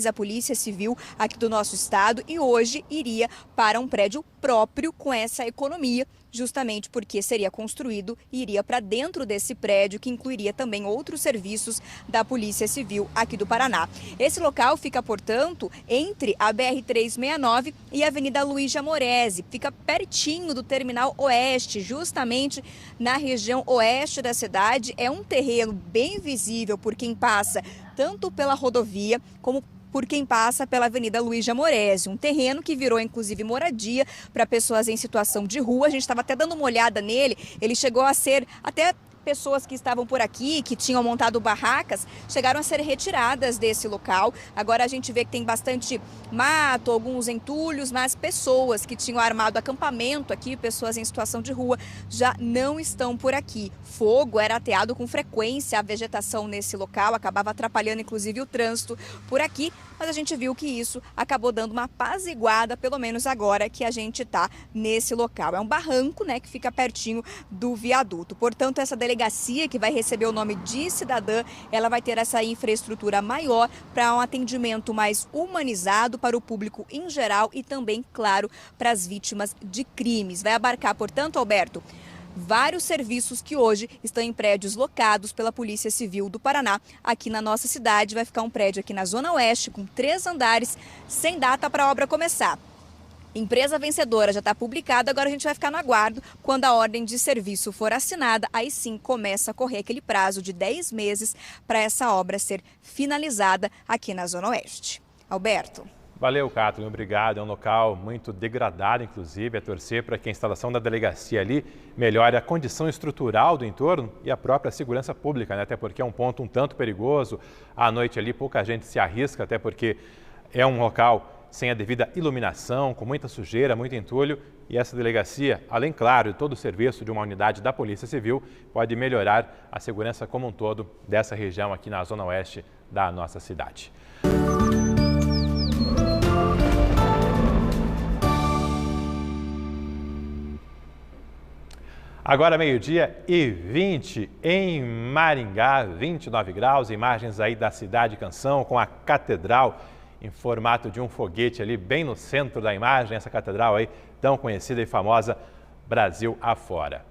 a Polícia Civil aqui do nosso estado e hoje iria para um prédio próprio com essa economia, justamente porque seria construído e iria para dentro desse prédio, que incluiria também outros serviços da Polícia Civil aqui do Paraná. Esse local fica, portanto, entre a BR-369 e a Avenida Luiz de Amorese. Fica pertinho do Terminal Oeste, justamente na região oeste da cidade. É um terreno bem visível por quem passa tanto pela rodovia como por quem passa pela Avenida Luiz de Amorese, um terreno que virou inclusive moradia para pessoas em situação de rua. A gente estava até dando uma olhada nele, ele chegou a ser até pessoas que estavam por aqui, que tinham montado barracas, chegaram a ser retiradas desse local. Agora a gente vê que tem bastante mato, alguns entulhos, mas pessoas que tinham armado acampamento aqui, pessoas em situação de rua, já não estão por aqui. Fogo era ateado com frequência, a vegetação nesse local acabava atrapalhando inclusive o trânsito por aqui, mas a gente viu que isso acabou dando uma apaziguada, pelo menos agora que a gente está nesse local. É um barranco, né, que fica pertinho do viaduto. Portanto, essa delegacia que vai receber o nome de Cidadã, ela vai ter essa infraestrutura maior para um atendimento mais humanizado para o público em geral e também, claro, para as vítimas de crimes. Vai abarcar, portanto, Alberto, vários serviços que hoje estão em prédios locados pela Polícia Civil do Paraná. Aqui na nossa cidade vai ficar um prédio aqui na Zona Oeste com 3 andares, sem data para a obra começar. Empresa vencedora já está publicada, agora a gente vai ficar no aguardo. Quando a ordem de serviço for assinada, aí sim começa a correr aquele prazo de 10 meses para essa obra ser finalizada aqui na Zona Oeste. Alberto. Valeu, Kathleen, obrigado. É um local muito degradado, inclusive, é torcer para que a instalação da delegacia ali melhore a condição estrutural do entorno e a própria segurança pública, né? Até porque é um ponto um tanto perigoso. À noite ali pouca gente se arrisca, até porque é um local sem a devida iluminação, com muita sujeira, muito entulho. E essa delegacia, além, claro, de todo o serviço de uma unidade da Polícia Civil, pode melhorar a segurança como um todo dessa região aqui na Zona Oeste da nossa cidade. Agora 12h20 em Maringá, 29 graus, imagens aí da Cidade Canção com a catedral em formato de um foguete ali bem no centro da imagem, essa catedral aí tão conhecida e famosa Brasil afora.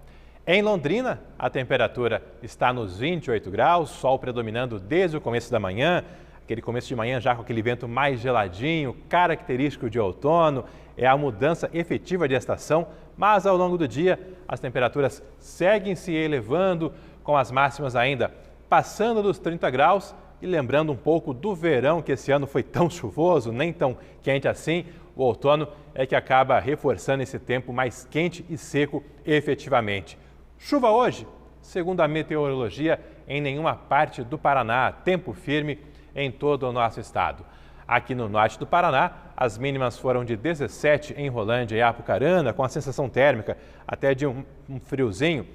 Em Londrina, a temperatura está nos 28 graus, sol predominando desde o começo da manhã, aquele começo de manhã já com aquele vento mais geladinho, característico de outono, é a mudança efetiva de estação, mas ao longo do dia as temperaturas seguem se elevando, com as máximas ainda passando dos 30 graus e lembrando um pouco do verão, que esse ano foi tão chuvoso, nem tão quente assim. O outono é que acaba reforçando esse tempo mais quente e seco efetivamente. Chuva hoje, segundo a meteorologia, em nenhuma parte do Paraná, tempo firme em todo o nosso estado. Aqui no norte do Paraná, as mínimas foram de 17 em Rolândia e Apucarana, com a sensação térmica até de um friozinho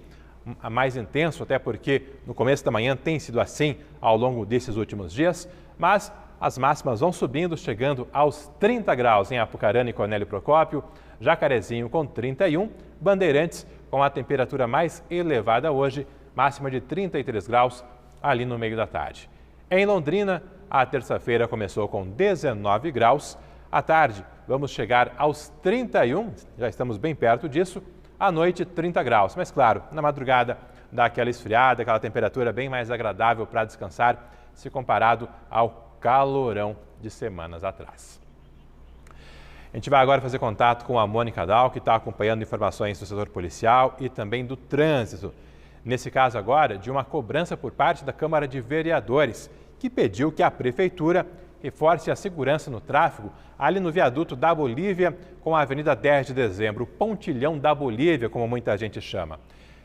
mais intenso, até porque no começo da manhã tem sido assim ao longo desses últimos dias, mas as máximas vão subindo, chegando aos 30 graus em Apucarana e Cornélio Procópio, Jacarezinho com 31, Bandeirantes com a temperatura mais elevada hoje, máxima de 33 graus ali no meio da tarde. Em Londrina, a terça-feira começou com 19 graus, à tarde vamos chegar aos 31, já estamos bem perto disso, à noite 30 graus, mas claro, na madrugada dá aquela esfriada, aquela temperatura bem mais agradável para descansar, se comparado ao calorão de semanas atrás. A gente vai agora fazer contato com a Mônica Dal, que está acompanhando informações do setor policial e também do trânsito. Nesse caso agora, de uma cobrança por parte da Câmara de Vereadores, que pediu que a Prefeitura reforce a segurança no tráfego ali no viaduto da Bolívia com a Avenida 10 de Dezembro, o Pontilhão da Bolívia, como muita gente chama.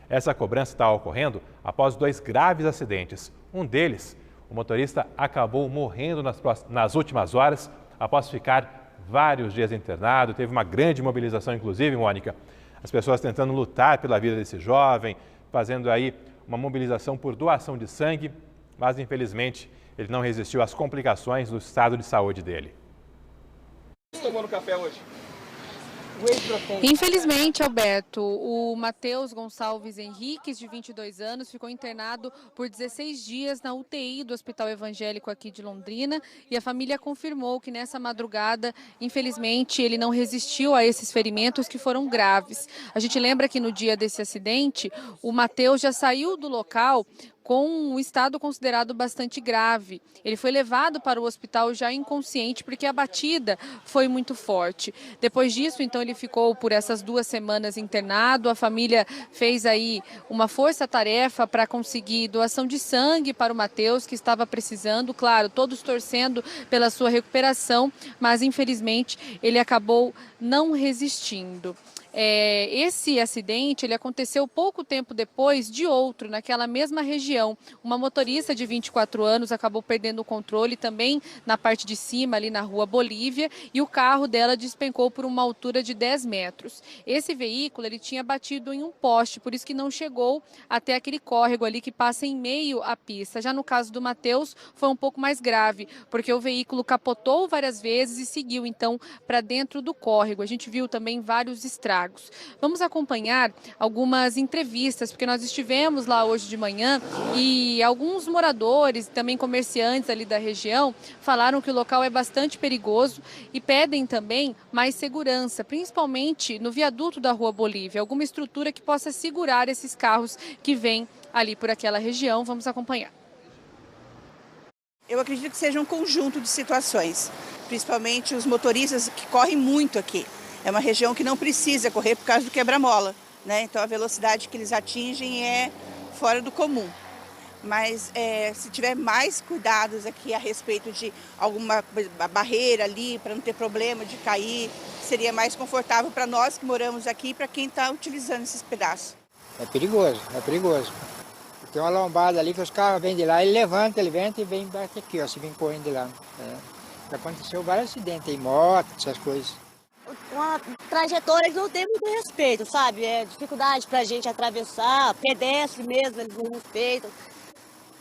Essa cobrança está ocorrendo após 2 graves acidentes. Um deles, o motorista acabou morrendo nas últimas horas após ficar vários dias internado. Teve uma grande mobilização, inclusive, Mônica, as pessoas tentando lutar pela vida desse jovem, fazendo aí uma mobilização por doação de sangue, mas infelizmente ele não resistiu às complicações do estado de saúde dele. Tomando café hoje? Infelizmente, Alberto, o Matheus Gonçalves Henriques, de 22 anos, ficou internado por 16 dias na UTI do Hospital Evangélico aqui de Londrina e a família confirmou que nessa madrugada, infelizmente, ele não resistiu a esses ferimentos que foram graves. A gente lembra que no dia desse acidente, o Matheus já saiu do local com um estado considerado bastante grave. Ele foi levado para o hospital já inconsciente porque a batida foi muito forte. Depois disso, então, ele ficou por essas 2 semanas internado. A família fez aí uma força-tarefa para conseguir doação de sangue para o Matheus, que estava precisando. Claro, todos torcendo pela sua recuperação, mas infelizmente ele acabou não resistindo. Esse acidente ele aconteceu pouco tempo depois de outro, naquela mesma região. Uma motorista de 24 anos acabou perdendo o controle também na parte de cima, ali na rua Bolívia, e o carro dela despencou por uma altura de 10 metros. Esse veículo ele tinha batido em um poste, por isso que não chegou até aquele córrego ali que passa em meio à pista. Já no caso do Matheus, foi um pouco mais grave, porque o veículo capotou várias vezes e seguiu então para dentro do córrego. A gente viu também vários estragos. Vamos acompanhar algumas entrevistas, porque nós estivemos lá hoje de manhã e alguns moradores, também comerciantes ali da região, falaram que o local é bastante perigoso e pedem também mais segurança, principalmente no viaduto da Rua Bolívia, alguma estrutura que possa segurar esses carros que vêm ali por aquela região. Vamos acompanhar. Eu acredito que seja um conjunto de situações, principalmente os motoristas que correm muito aqui. É uma região que não precisa correr por causa do quebra-mola, né? Então a velocidade que eles atingem é fora do comum. Mas se tiver mais cuidados aqui a respeito de alguma barreira ali, para não ter problema de cair, seria mais confortável para nós que moramos aqui e para quem está utilizando esses pedaços. É perigoso, é perigoso. Tem uma lombada ali que os carros vêm de lá, ele levanta, ele vem e vem bate aqui, ó, se vem correndo de lá. Já aconteceu vários acidentes aí, moto, essas coisas. Uma trajetória que não tem muito respeito, sabe? É dificuldade pra gente atravessar, pedestre mesmo, eles não respeitam.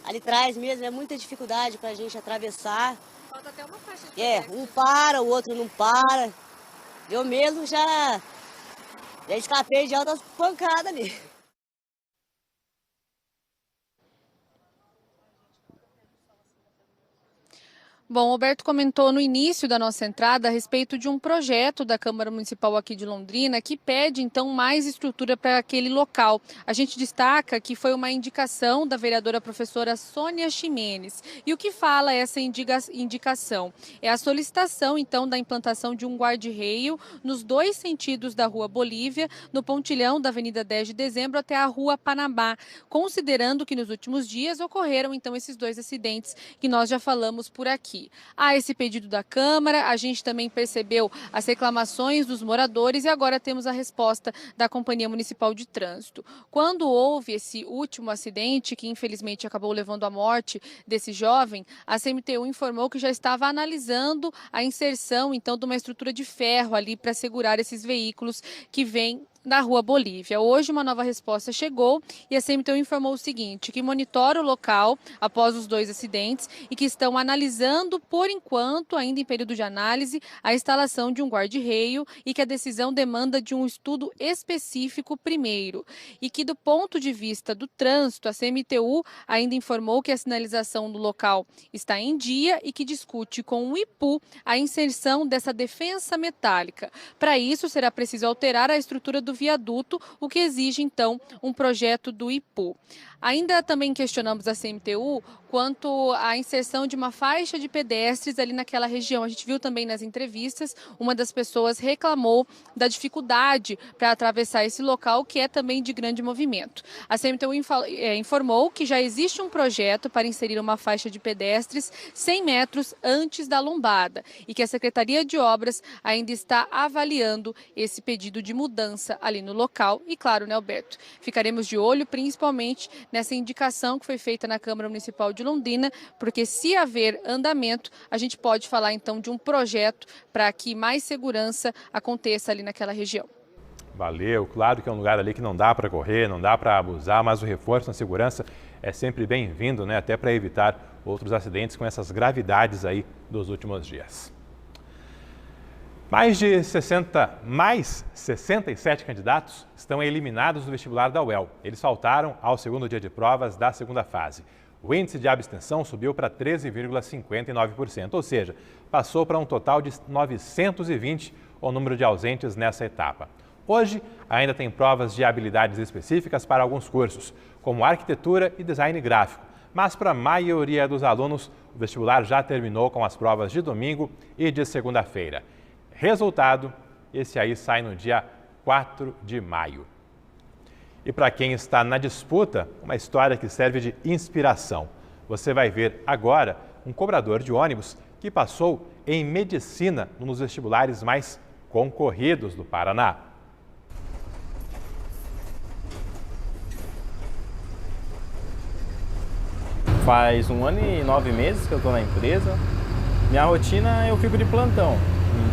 Ali atrás mesmo é muita dificuldade pra gente atravessar. Falta até uma faixa de pedestre. Um para, o outro não para. Eu mesmo já escapei de altas pancadas ali. Bom, o Alberto comentou no início da nossa entrada a respeito de um projeto da Câmara Municipal aqui de Londrina que pede, então, mais estrutura para aquele local. A gente destaca que foi uma indicação da vereadora professora Sônia Ximenes. E o que fala essa indicação? É a solicitação, então, da implantação de um guarda-reio nos 2 sentidos da Rua Bolívia, no pontilhão da Avenida 10 de Dezembro até a Rua Panamá, considerando que nos últimos dias ocorreram, então, esses 2 acidentes que nós já falamos por aqui. Há esse pedido da Câmara, a gente também percebeu as reclamações dos moradores e agora temos a resposta da Companhia Municipal de Trânsito. Quando houve esse último acidente, que infelizmente acabou levando à morte desse jovem, a CMTU informou que já estava analisando a inserção, então, de uma estrutura de ferro ali para segurar esses veículos que vêm da Rua Bolívia. Hoje uma nova resposta chegou e a CMTU informou o seguinte, que monitora o local após os 2 acidentes e que estão analisando, por enquanto, ainda em período de análise, a instalação de um guarda-reio e que a decisão demanda de um estudo específico primeiro. E que do ponto de vista do trânsito, a CMTU ainda informou que a sinalização do local está em dia e que discute com o IPU a inserção dessa defensa metálica. Para isso, será preciso alterar a estrutura do viaduto, o que exige, então, um projeto do IPU. Ainda também questionamos a CMTU quanto à inserção de uma faixa de pedestres ali naquela região. A gente viu também nas entrevistas, uma das pessoas reclamou da dificuldade para atravessar esse local, que é também de grande movimento. A CMTU informou que já existe um projeto para inserir uma faixa de pedestres 100 metros antes da lombada e que a Secretaria de Obras ainda está avaliando esse pedido de mudança ali no local. E claro, né, Alberto, ficaremos de olho principalmente nessa indicação que foi feita na Câmara Municipal de Londrina, porque se haver andamento, a gente pode falar então de um projeto para que mais segurança aconteça ali naquela região. Valeu, claro que é um lugar ali que não dá para correr, não dá para abusar, mas o reforço na segurança é sempre bem-vindo, né? Até para evitar outros acidentes com essas gravidades aí dos últimos dias. Mais 67 candidatos estão eliminados do vestibular da UEL. Eles faltaram ao segundo dia de provas da segunda fase. O índice de abstenção subiu para 13,59%, ou seja, passou para um total de 920 o número de ausentes nessa etapa. Hoje, ainda tem provas de habilidades específicas para alguns cursos, como arquitetura e design gráfico. Mas para a maioria dos alunos, o vestibular já terminou com as provas de domingo e de segunda-feira. Resultado, esse aí sai no dia 4 de maio. E para quem está na disputa, uma história que serve de inspiração. Você vai ver agora um cobrador de ônibus que passou em medicina num dos vestibulares mais concorridos do Paraná. Faz 1 ano e 9 meses que eu estou na empresa. Minha rotina, eu fico de plantão.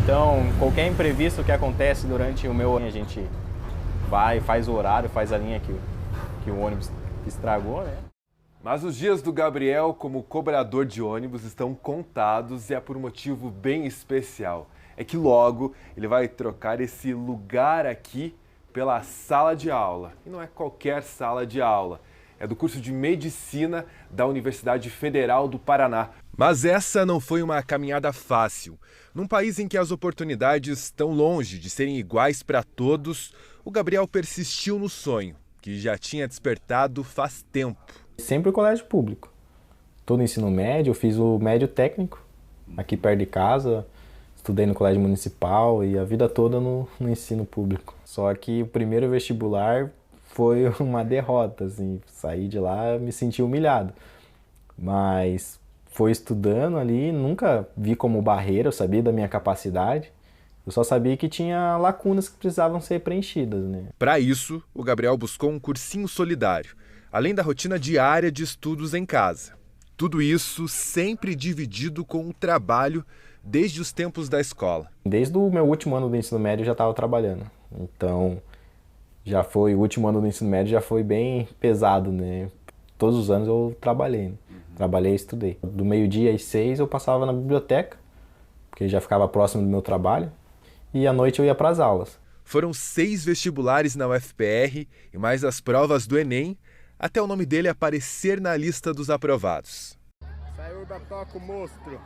Então, qualquer imprevisto que acontece durante o meu ano, a gente vai, faz o horário, faz a linha que o ônibus estragou, né? Mas os dias do Gabriel como cobrador de ônibus estão contados e é por um motivo bem especial. É que logo ele vai trocar esse lugar aqui pela sala de aula. E não é qualquer sala de aula. É do curso de Medicina da Universidade Federal do Paraná. Mas essa não foi uma caminhada fácil. Num país em que as oportunidades estão longe de serem iguais para todos, o Gabriel persistiu no sonho, que já tinha despertado faz tempo. Sempre o colégio público. Todo o ensino médio, eu fiz o médio técnico, aqui perto de casa. Estudei no colégio municipal e a vida toda no ensino público. Só que o primeiro vestibular foi uma derrota, assim. Saí de lá, me senti humilhado. Mas foi estudando ali, nunca vi como barreira, eu sabia da minha capacidade. Eu só sabia que tinha lacunas que precisavam ser preenchidas, né? Para isso, o Gabriel buscou um cursinho solidário, além da rotina diária de estudos em casa. Tudo isso sempre dividido com o trabalho desde os tempos da escola. Desde o meu último ano do ensino médio eu já estava trabalhando. Então, o último ano do ensino médio já foi bem pesado, né? Todos os anos eu trabalhei, né? Trabalhei e estudei. Do meio-dia às 6 eu passava na biblioteca, porque já ficava próximo do meu trabalho, e à noite eu ia para as aulas. Foram 6 vestibulares na UFPR e mais as provas do Enem, até o nome dele aparecer na lista dos aprovados. Saiu da toca o monstro.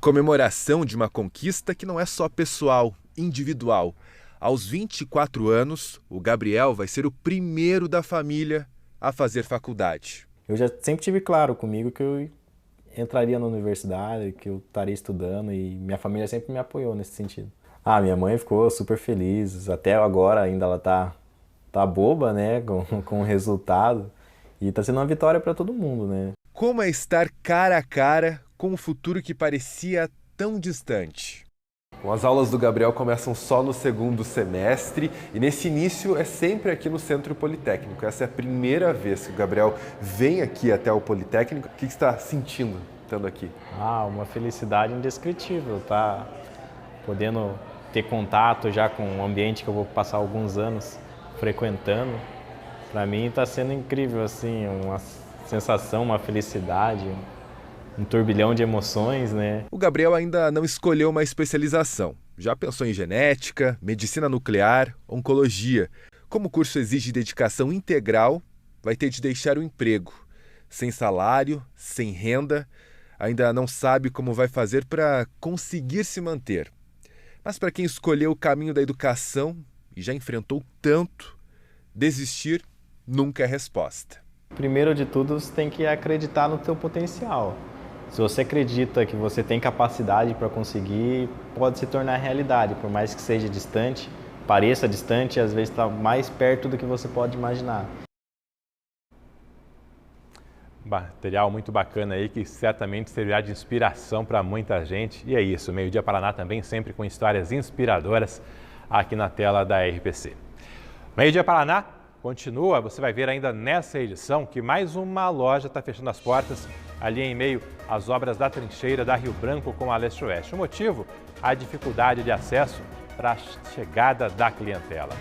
Comemoração de uma conquista que não é só pessoal, individual. Aos 24 anos, o Gabriel vai ser o primeiro da família a fazer faculdade. Eu já sempre tive claro comigo que eu entraria na universidade, que eu estaria estudando e minha família sempre me apoiou nesse sentido. Minha mãe ficou super feliz, até agora ainda ela tá boba, né, com o resultado e tá sendo uma vitória para todo mundo, né. Como é estar cara a cara com o futuro que parecia tão distante? Bom, as aulas do Gabriel começam só no segundo semestre e nesse início é sempre aqui no Centro Politécnico. Essa é a primeira vez que o Gabriel vem aqui até o Politécnico. O que você está sentindo estando aqui? Uma felicidade indescritível, tá podendo ter contato já com um ambiente que eu vou passar alguns anos frequentando. Para mim está sendo incrível, assim, uma sensação, uma felicidade, um turbilhão de emoções, né? O Gabriel ainda não escolheu uma especialização. Já pensou em genética, medicina nuclear, oncologia. Como o curso exige dedicação integral, vai ter de deixar o emprego. Sem salário, sem renda, ainda não sabe como vai fazer para conseguir se manter. Mas para quem escolheu o caminho da educação e já enfrentou tanto, desistir nunca é resposta. Primeiro de tudo, você tem que acreditar no teu potencial. Se você acredita que você tem capacidade para conseguir, pode se tornar realidade, por mais que seja distante, pareça distante, às vezes está mais perto do que você pode imaginar. Material muito bacana aí, que certamente servirá de inspiração para muita gente. E é isso, Meio Dia Paraná também sempre com histórias inspiradoras aqui na tela da RPC. Meio Dia Paraná continua, você vai ver ainda nessa edição que mais uma loja está fechando as portas ali em meio às obras da trincheira da Rio Branco com a Leste-Oeste. O motivo? A dificuldade de acesso para a chegada da clientela.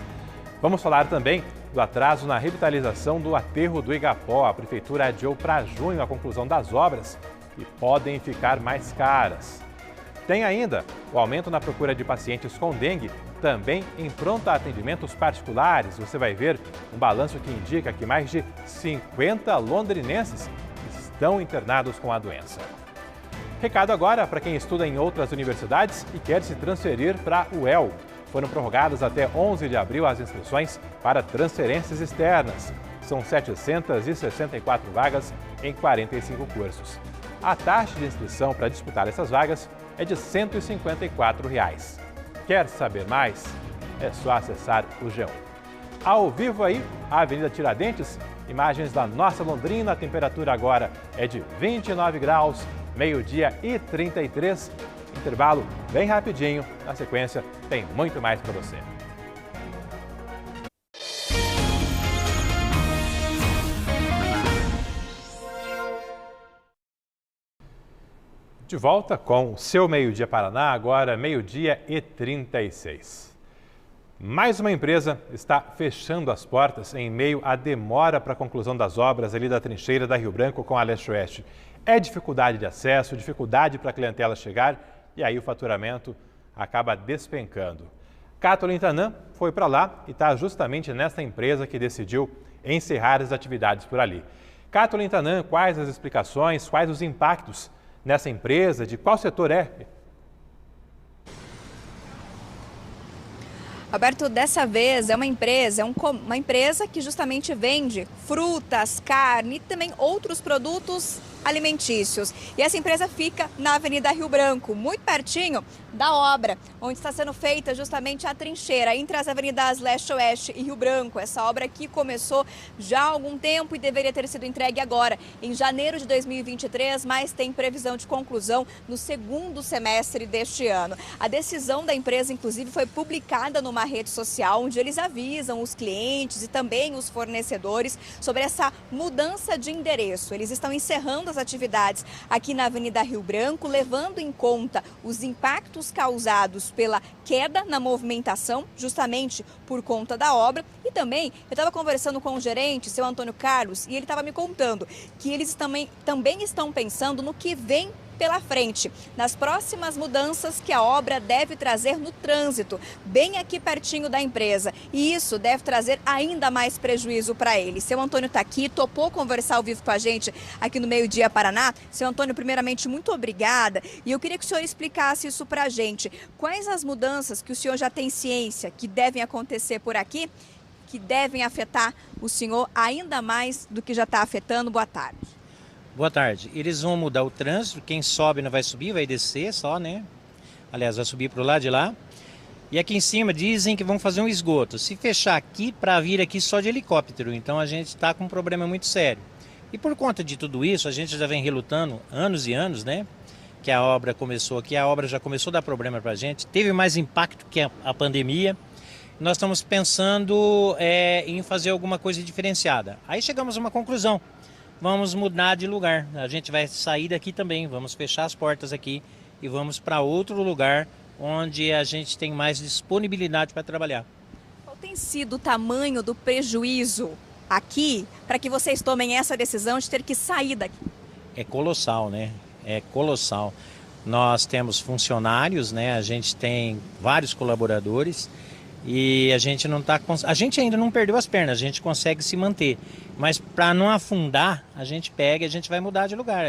Vamos falar também do atraso na revitalização do aterro do Igapó. A Prefeitura adiou para junho a conclusão das obras e podem ficar mais caras. Tem ainda o aumento na procura de pacientes com dengue, também em pronto atendimentos particulares. Você vai ver um balanço que indica que mais de 50 londrinenses estão internados com a doença. Recado agora para quem estuda em outras universidades e quer se transferir para a UEL. Foram prorrogadas até 11 de abril as inscrições para transferências externas. São 764 vagas em 45 cursos. A taxa de inscrição para disputar essas vagas é de R$ 154. Quer saber mais? É só acessar o G1. Ao vivo aí, a Avenida Tiradentes, imagens da nossa Londrina. A temperatura agora é de 29 graus, meio-dia e 33. Intervalo bem rapidinho. Na sequência, tem muito mais para você. De volta com o seu Meio Dia Paraná, agora meio-dia e 36. Mais uma empresa está fechando as portas em meio à demora para a conclusão das obras ali da trincheira da Rio Branco com a Leste-Oeste. É dificuldade de acesso, dificuldade para a clientela chegar e aí o faturamento acaba despencando. Kathleen Tanan foi para lá e está justamente nessa empresa que decidiu encerrar as atividades por ali. Kathleen Tanan, quais as explicações, quais os impactos nessa empresa, de qual setor é? Alberto, dessa vez é uma empresa que justamente vende frutas, carne e também outros produtos alimentícios. E essa empresa fica na Avenida Rio Branco, muito pertinho da obra, onde está sendo feita justamente a trincheira entre as avenidas Leste-Oeste e Rio Branco. Essa obra aqui começou já há algum tempo e deveria ter sido entregue agora, em janeiro de 2023, mas tem previsão de conclusão no segundo semestre deste ano. A decisão da empresa, inclusive, foi publicada numa rede social, onde eles avisam os clientes e também os fornecedores sobre essa mudança de endereço. Eles estão encerrando as atividades aqui na Avenida Rio Branco, levando em conta os impactos causados pela queda na movimentação, justamente por conta da obra. E também, eu estava conversando com o gerente, seu Antônio Carlos, e ele estava me contando que eles também estão pensando no que vem pela frente, nas próximas mudanças que a obra deve trazer no trânsito, bem aqui pertinho da empresa. E isso deve trazer ainda mais prejuízo para ele. Seu Antônio está aqui, topou conversar ao vivo com a gente aqui no Meio Dia Paraná. Seu Antônio, primeiramente, muito obrigada. E eu queria que o senhor explicasse isso para a gente. Quais as mudanças que o senhor já tem ciência que devem acontecer por aqui, que devem afetar o senhor ainda mais do que já está afetando? Boa tarde. Boa tarde. Eles vão mudar o trânsito, quem sobe não vai subir, vai descer só, né? Aliás, vai subir para o lado de lá. E aqui em cima dizem que vão fazer um esgoto. Se fechar aqui, para vir aqui só de helicóptero, então a gente está com um problema muito sério. E por conta de tudo isso, a gente já vem relutando anos e anos, né? Que a obra começou aqui, a obra já começou a dar problema para a gente, teve mais impacto que a pandemia. Nós estamos pensando em fazer alguma coisa diferenciada. Aí chegamos a uma conclusão. Vamos mudar de lugar, a gente vai sair daqui também, vamos fechar as portas aqui e vamos para outro lugar onde a gente tem mais disponibilidade para trabalhar. Qual tem sido o tamanho do prejuízo aqui para que vocês tomem essa decisão de ter que sair daqui? É colossal, né? É colossal. Nós temos funcionários, né? A gente tem vários colaboradores. E a gente ainda não perdeu as pernas, a gente consegue se manter. Mas para não afundar, a gente pega e a gente vai mudar de lugar.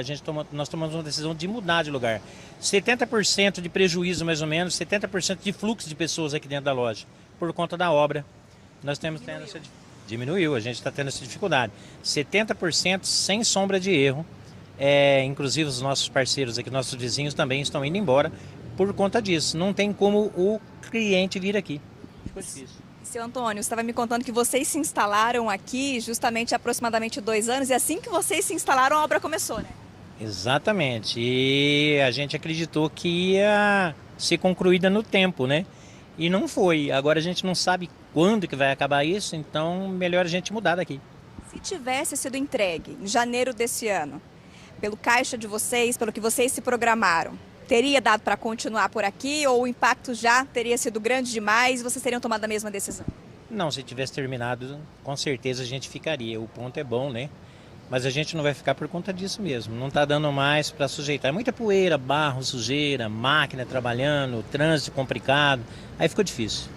Nós tomamos uma decisão de mudar de lugar. 70% de prejuízo, mais ou menos, 70% de fluxo de pessoas aqui dentro da loja, por conta da obra. Nós temos Diminuiu, a gente está tendo essa dificuldade. 70% sem sombra de erro. Inclusive os nossos parceiros aqui, nossos vizinhos também estão indo embora por conta disso. Não tem como o cliente vir aqui. Ficou difícil. Seu Antônio, você estava me contando que vocês se instalaram aqui justamente há aproximadamente 2 anos e assim que vocês se instalaram a obra começou, né? Exatamente. E a gente acreditou que ia ser concluída no tempo, né? E não foi. Agora a gente não sabe quando que vai acabar isso, então melhor a gente mudar daqui. Se tivesse sido entregue em janeiro desse ano, pelo caixa de vocês, pelo que vocês se programaram, teria dado para continuar por aqui ou o impacto já teria sido grande demais e vocês teriam tomado a mesma decisão? Não, se tivesse terminado, com certeza a gente ficaria. O ponto é bom, né? Mas a gente não vai ficar por conta disso mesmo. Não está dando mais para sujeitar. É muita poeira, barro, sujeira, máquina trabalhando, trânsito complicado. Aí ficou difícil.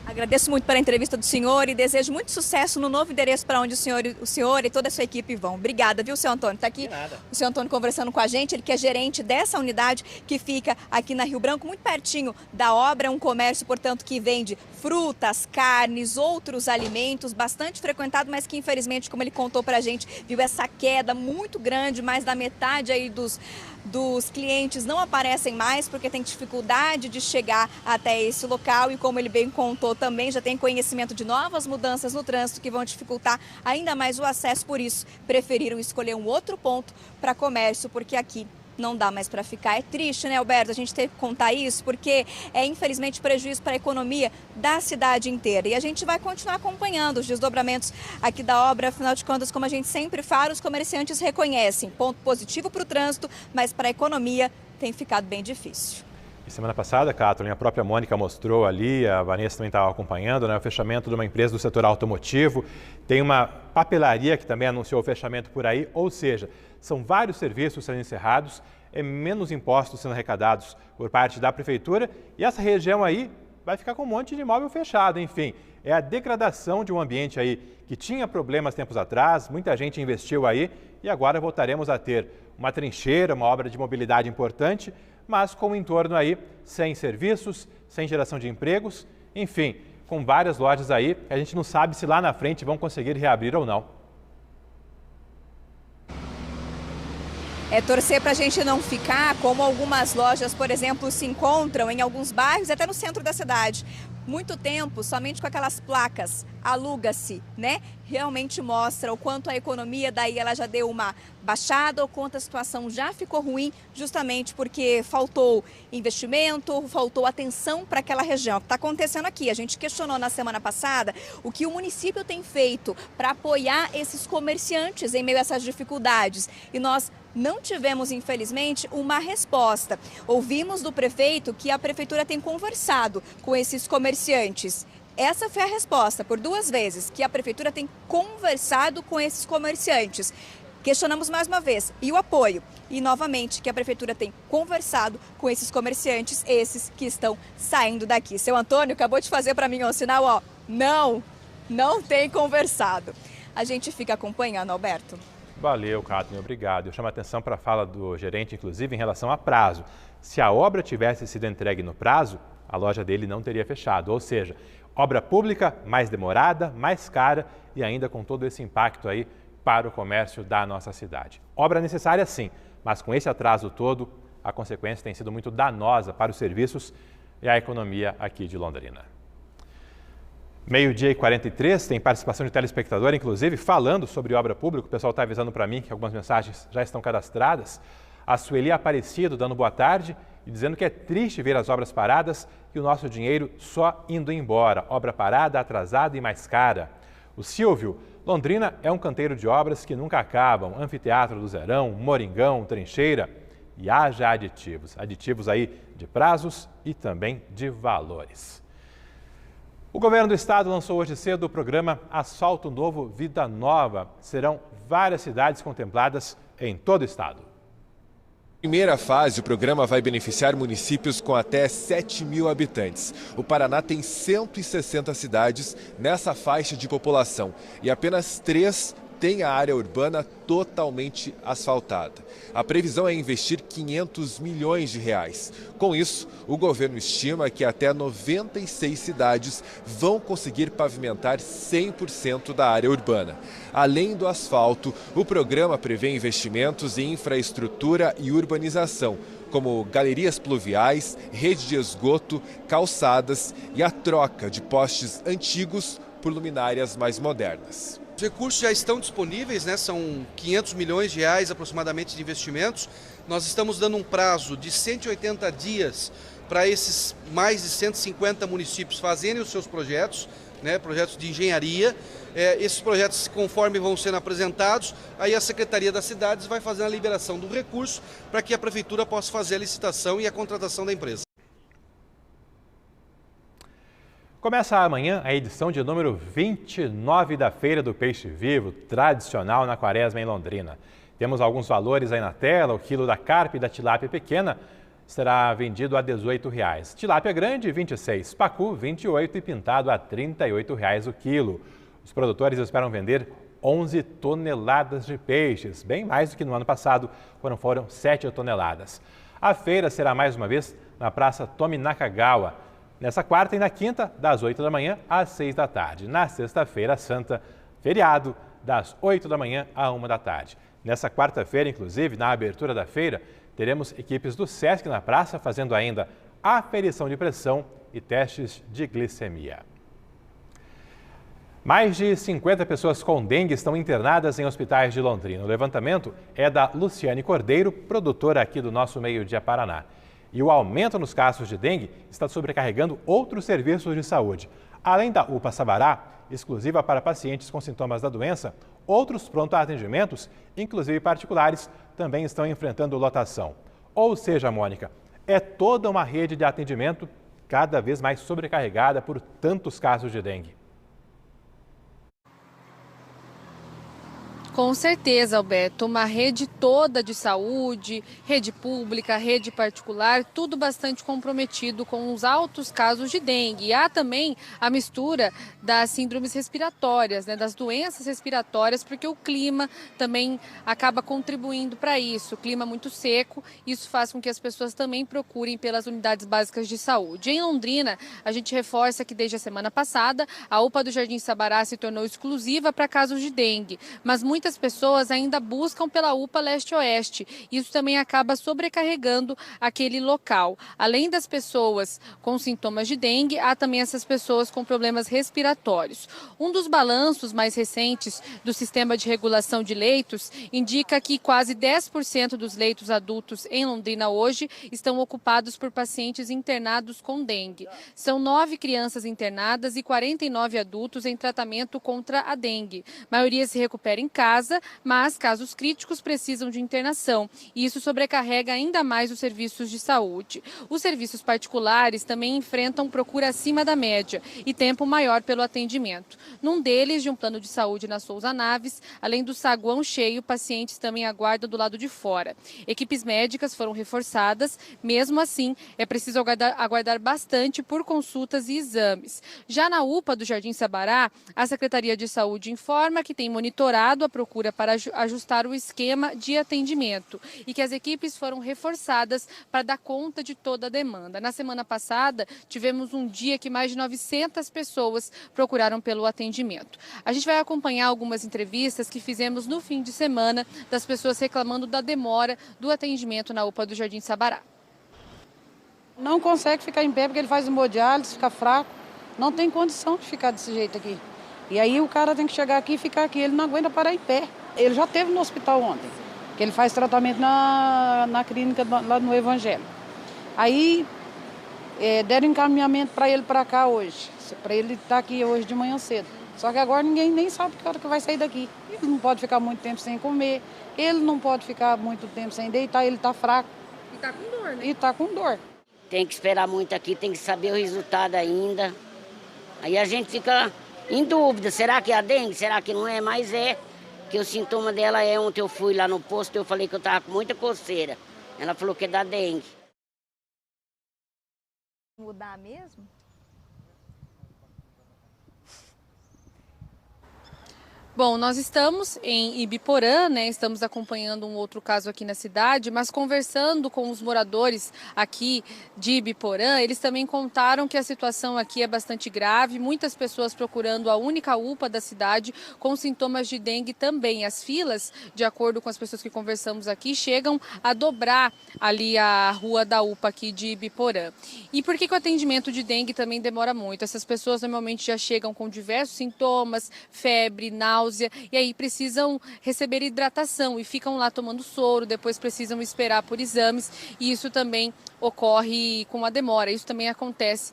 Agradeço muito pela entrevista do senhor e desejo muito sucesso no novo endereço para onde o senhor e toda a sua equipe vão. Obrigada, viu, seu Antônio? Está aqui o seu Antônio conversando com a gente, ele que é gerente dessa unidade que fica aqui na Rio Branco, muito pertinho da obra, um comércio, portanto, que vende frutas, carnes, outros alimentos, bastante frequentado, mas que infelizmente, como ele contou para a gente, viu essa queda muito grande, mais da metade aí dos clientes não aparecem mais porque tem dificuldade de chegar até esse local e, como ele bem contou também, já tem conhecimento de novas mudanças no trânsito que vão dificultar ainda mais o acesso, por isso preferiram escolher um outro ponto para comércio, porque aqui não dá mais para ficar. É triste, né, Alberto, a gente ter que contar isso, porque é infelizmente prejuízo para a economia da cidade inteira. E a gente vai continuar acompanhando os desdobramentos aqui da obra, afinal de contas, como a gente sempre fala, os comerciantes reconhecem ponto positivo para o trânsito, mas para a economia tem ficado bem difícil. E semana passada, Kathleen, a própria Mônica mostrou ali, a Vanessa também estava acompanhando, né, o fechamento de uma empresa do setor automotivo. Tem uma papelaria que também anunciou o fechamento por aí, ou seja, são vários serviços sendo encerrados, menos impostos sendo arrecadados por parte da prefeitura e essa região aí vai ficar com um monte de imóvel fechado. Enfim, é a degradação de um ambiente aí que tinha problemas tempos atrás, muita gente investiu aí e agora voltaremos a ter uma trincheira, uma obra de mobilidade importante, mas com o entorno aí sem serviços, sem geração de empregos, enfim, com várias lojas aí, a gente não sabe se lá na frente vão conseguir reabrir ou não. É torcer para a gente não ficar como algumas lojas, por exemplo, se encontram em alguns bairros, até no centro da cidade. Muito tempo, somente com aquelas placas, aluga-se, né? Realmente mostra o quanto a economia daí ela já deu uma baixada, o quanto a situação já ficou ruim, justamente porque faltou investimento, faltou atenção para aquela região. O que está acontecendo aqui? A gente questionou na semana passada o que o município tem feito para apoiar esses comerciantes em meio a essas dificuldades. E nós não tivemos, infelizmente, uma resposta. Ouvimos do prefeito que a prefeitura tem conversado com esses comerciantes. Essa foi a resposta, por 2 vezes, que a prefeitura tem conversado com esses comerciantes. Questionamos mais uma vez, e o apoio? E novamente, que a prefeitura tem conversado com esses comerciantes, esses que estão saindo daqui. Seu Antônio acabou de fazer para mim um sinal, ó, não tem conversado. A gente fica acompanhando, Alberto. Valeu, Kathleen, obrigado. Eu chamo a atenção para a fala do gerente, inclusive, em relação a prazo. Se a obra tivesse sido entregue no prazo, a loja dele não teria fechado. Ou seja, obra pública mais demorada, mais cara e ainda com todo esse impacto aí para o comércio da nossa cidade. Obra necessária sim, mas com esse atraso todo, a consequência tem sido muito danosa para os serviços e a economia aqui de Londrina. 12h43, tem participação de telespectador, inclusive, falando sobre obra pública. O pessoal está avisando para mim que algumas mensagens já estão cadastradas. A Sueli Aparecido dando boa tarde e dizendo que é triste ver as obras paradas e o nosso dinheiro só indo embora. Obra parada, atrasada e mais cara. O Silvio, Londrina é um canteiro de obras que nunca acabam. Anfiteatro do Zerão, Moringão, Trincheira e haja aditivos. Aditivos aí de prazos e também de valores. O governo do estado lançou hoje cedo o programa Asfalto Novo, Vida Nova. Serão várias cidades contempladas em todo o estado. Primeira fase, o programa vai beneficiar municípios com até 7.000 habitantes. O Paraná tem 160 cidades nessa faixa de população e apenas 3 tem a área urbana totalmente asfaltada. A previsão é investir 500 milhões de reais. Com isso, o governo estima que até 96 cidades vão conseguir pavimentar 100% da área urbana. Além do asfalto, o programa prevê investimentos em infraestrutura e urbanização, como galerias pluviais, rede de esgoto, calçadas e a troca de postes antigos por luminárias mais modernas. Os recursos já estão disponíveis, né? São 500 milhões de reais aproximadamente de investimentos. Nós estamos dando um prazo de 180 dias para esses mais de 150 municípios fazerem os seus projetos, né? Projetos de engenharia. Esses projetos, conforme vão sendo apresentados, aí a Secretaria das Cidades vai fazendo a liberação do recurso para que a Prefeitura possa fazer a licitação e a contratação da empresa. Começa amanhã a edição de número 29 da Feira do Peixe Vivo, tradicional na Quaresma em Londrina. Temos alguns valores aí na tela. O quilo da carpe e da tilápia pequena será vendido a R$ 18,00. Tilápia grande, R$ 26,00. Pacu, R$ 28,00 e pintado a R$ 38,00 o quilo. Os produtores esperam vender 11 toneladas de peixes, bem mais do que no ano passado, quando foram 7 toneladas. A feira será mais uma vez na Praça Tomi Nakagawa, nessa quarta e na quinta, das 8 da manhã às 6 da tarde. Na sexta-feira santa, feriado, das 8 da manhã à 1 da tarde. Nessa quarta-feira, inclusive, na abertura da feira, teremos equipes do SESC na praça fazendo ainda aferição de pressão e testes de glicemia. Mais de 50 pessoas com dengue estão internadas em hospitais de Londrina. O levantamento é da Luciane Cordeiro, produtora aqui do nosso Meio Dia Paraná. E o aumento nos casos de dengue está sobrecarregando outros serviços de saúde. Além da UPA Sabará, exclusiva para pacientes com sintomas da doença, outros pronto-atendimentos, inclusive particulares, também estão enfrentando lotação. Ou seja, Mônica, é toda uma rede de atendimento cada vez mais sobrecarregada por tantos casos de dengue. Com certeza, Alberto, uma rede toda de saúde, rede pública, rede particular, tudo bastante comprometido com os altos casos de dengue. E há também a mistura das síndromes respiratórias, né, das doenças respiratórias, porque o clima também acaba contribuindo para isso. O clima muito seco, isso faz com que as pessoas também procurem pelas unidades básicas de saúde. Em Londrina, a gente reforça que desde a semana passada, a UPA do Jardim Sabará se tornou exclusiva para casos de dengue, mas muitas pessoas ainda buscam pela UPA Leste-Oeste. Isso também acaba sobrecarregando aquele local. Além das pessoas com sintomas de dengue, há também essas pessoas com problemas respiratórios. Um dos balanços mais recentes do Sistema de Regulação de Leitos indica que quase 10% dos leitos adultos em Londrina hoje estão ocupados por pacientes internados com dengue. São 9 crianças internadas e 49 adultos em tratamento contra a dengue. A maioria se recupera em casa, mas casos críticos precisam de internação e isso sobrecarrega ainda mais os serviços de saúde. Os serviços particulares também enfrentam procura acima da média e tempo maior pelo atendimento. Num deles, de um plano de saúde na Souza Naves, além do saguão cheio, pacientes também aguardam do lado de fora. Equipes médicas foram reforçadas, mesmo assim é preciso aguardar bastante por consultas e exames. Já na UPA do Jardim Sabará, a Secretaria de Saúde informa que tem monitorado a procura para ajustar o esquema de atendimento e que as equipes foram reforçadas para dar conta de toda a demanda. Na semana passada, tivemos um dia que mais de 900 pessoas procuraram pelo atendimento. A gente vai acompanhar algumas entrevistas que fizemos no fim de semana das pessoas reclamando da demora do atendimento na UPA do Jardim Sabará. Não consegue ficar em pé porque ele faz hemodiálise, fica fraco. Não tem condição de ficar desse jeito aqui. E aí o cara tem que chegar aqui e ficar aqui, ele não aguenta parar em pé. Ele já esteve no hospital ontem, que ele faz tratamento na clínica lá no Evangelho. Aí deram encaminhamento para ele para cá hoje, para ele estar aqui hoje de manhã cedo. Só que agora ninguém nem sabe que hora que vai sair daqui. Ele não pode ficar muito tempo sem comer, ele não pode ficar muito tempo sem deitar, ele está fraco. E está com dor, né? E está com dor. Tem que esperar muito aqui, tem que saber o resultado ainda. Aí a gente fica em dúvida, será que é a dengue? Será que não é? Mas é, que o sintoma dela é, ontem eu fui lá no posto, eu falei que eu estava com muita coceira. Ela falou que é da dengue. Mudar mesmo? Bom, nós estamos em Ibiporã, né? Estamos acompanhando um outro caso aqui na cidade, mas conversando com os moradores aqui de Ibiporã, eles também contaram que a situação aqui é bastante grave, muitas pessoas procurando a única UPA da cidade com sintomas de dengue também. As filas, de acordo com as pessoas que conversamos aqui, chegam a dobrar ali a rua da UPA aqui de Ibiporã. E por que o atendimento de dengue também demora muito? Essas pessoas normalmente já chegam com diversos sintomas, febre, náusea, e aí precisam receber hidratação e ficam lá tomando soro, depois precisam esperar por exames e isso também ocorre com a demora. Isso também acontece,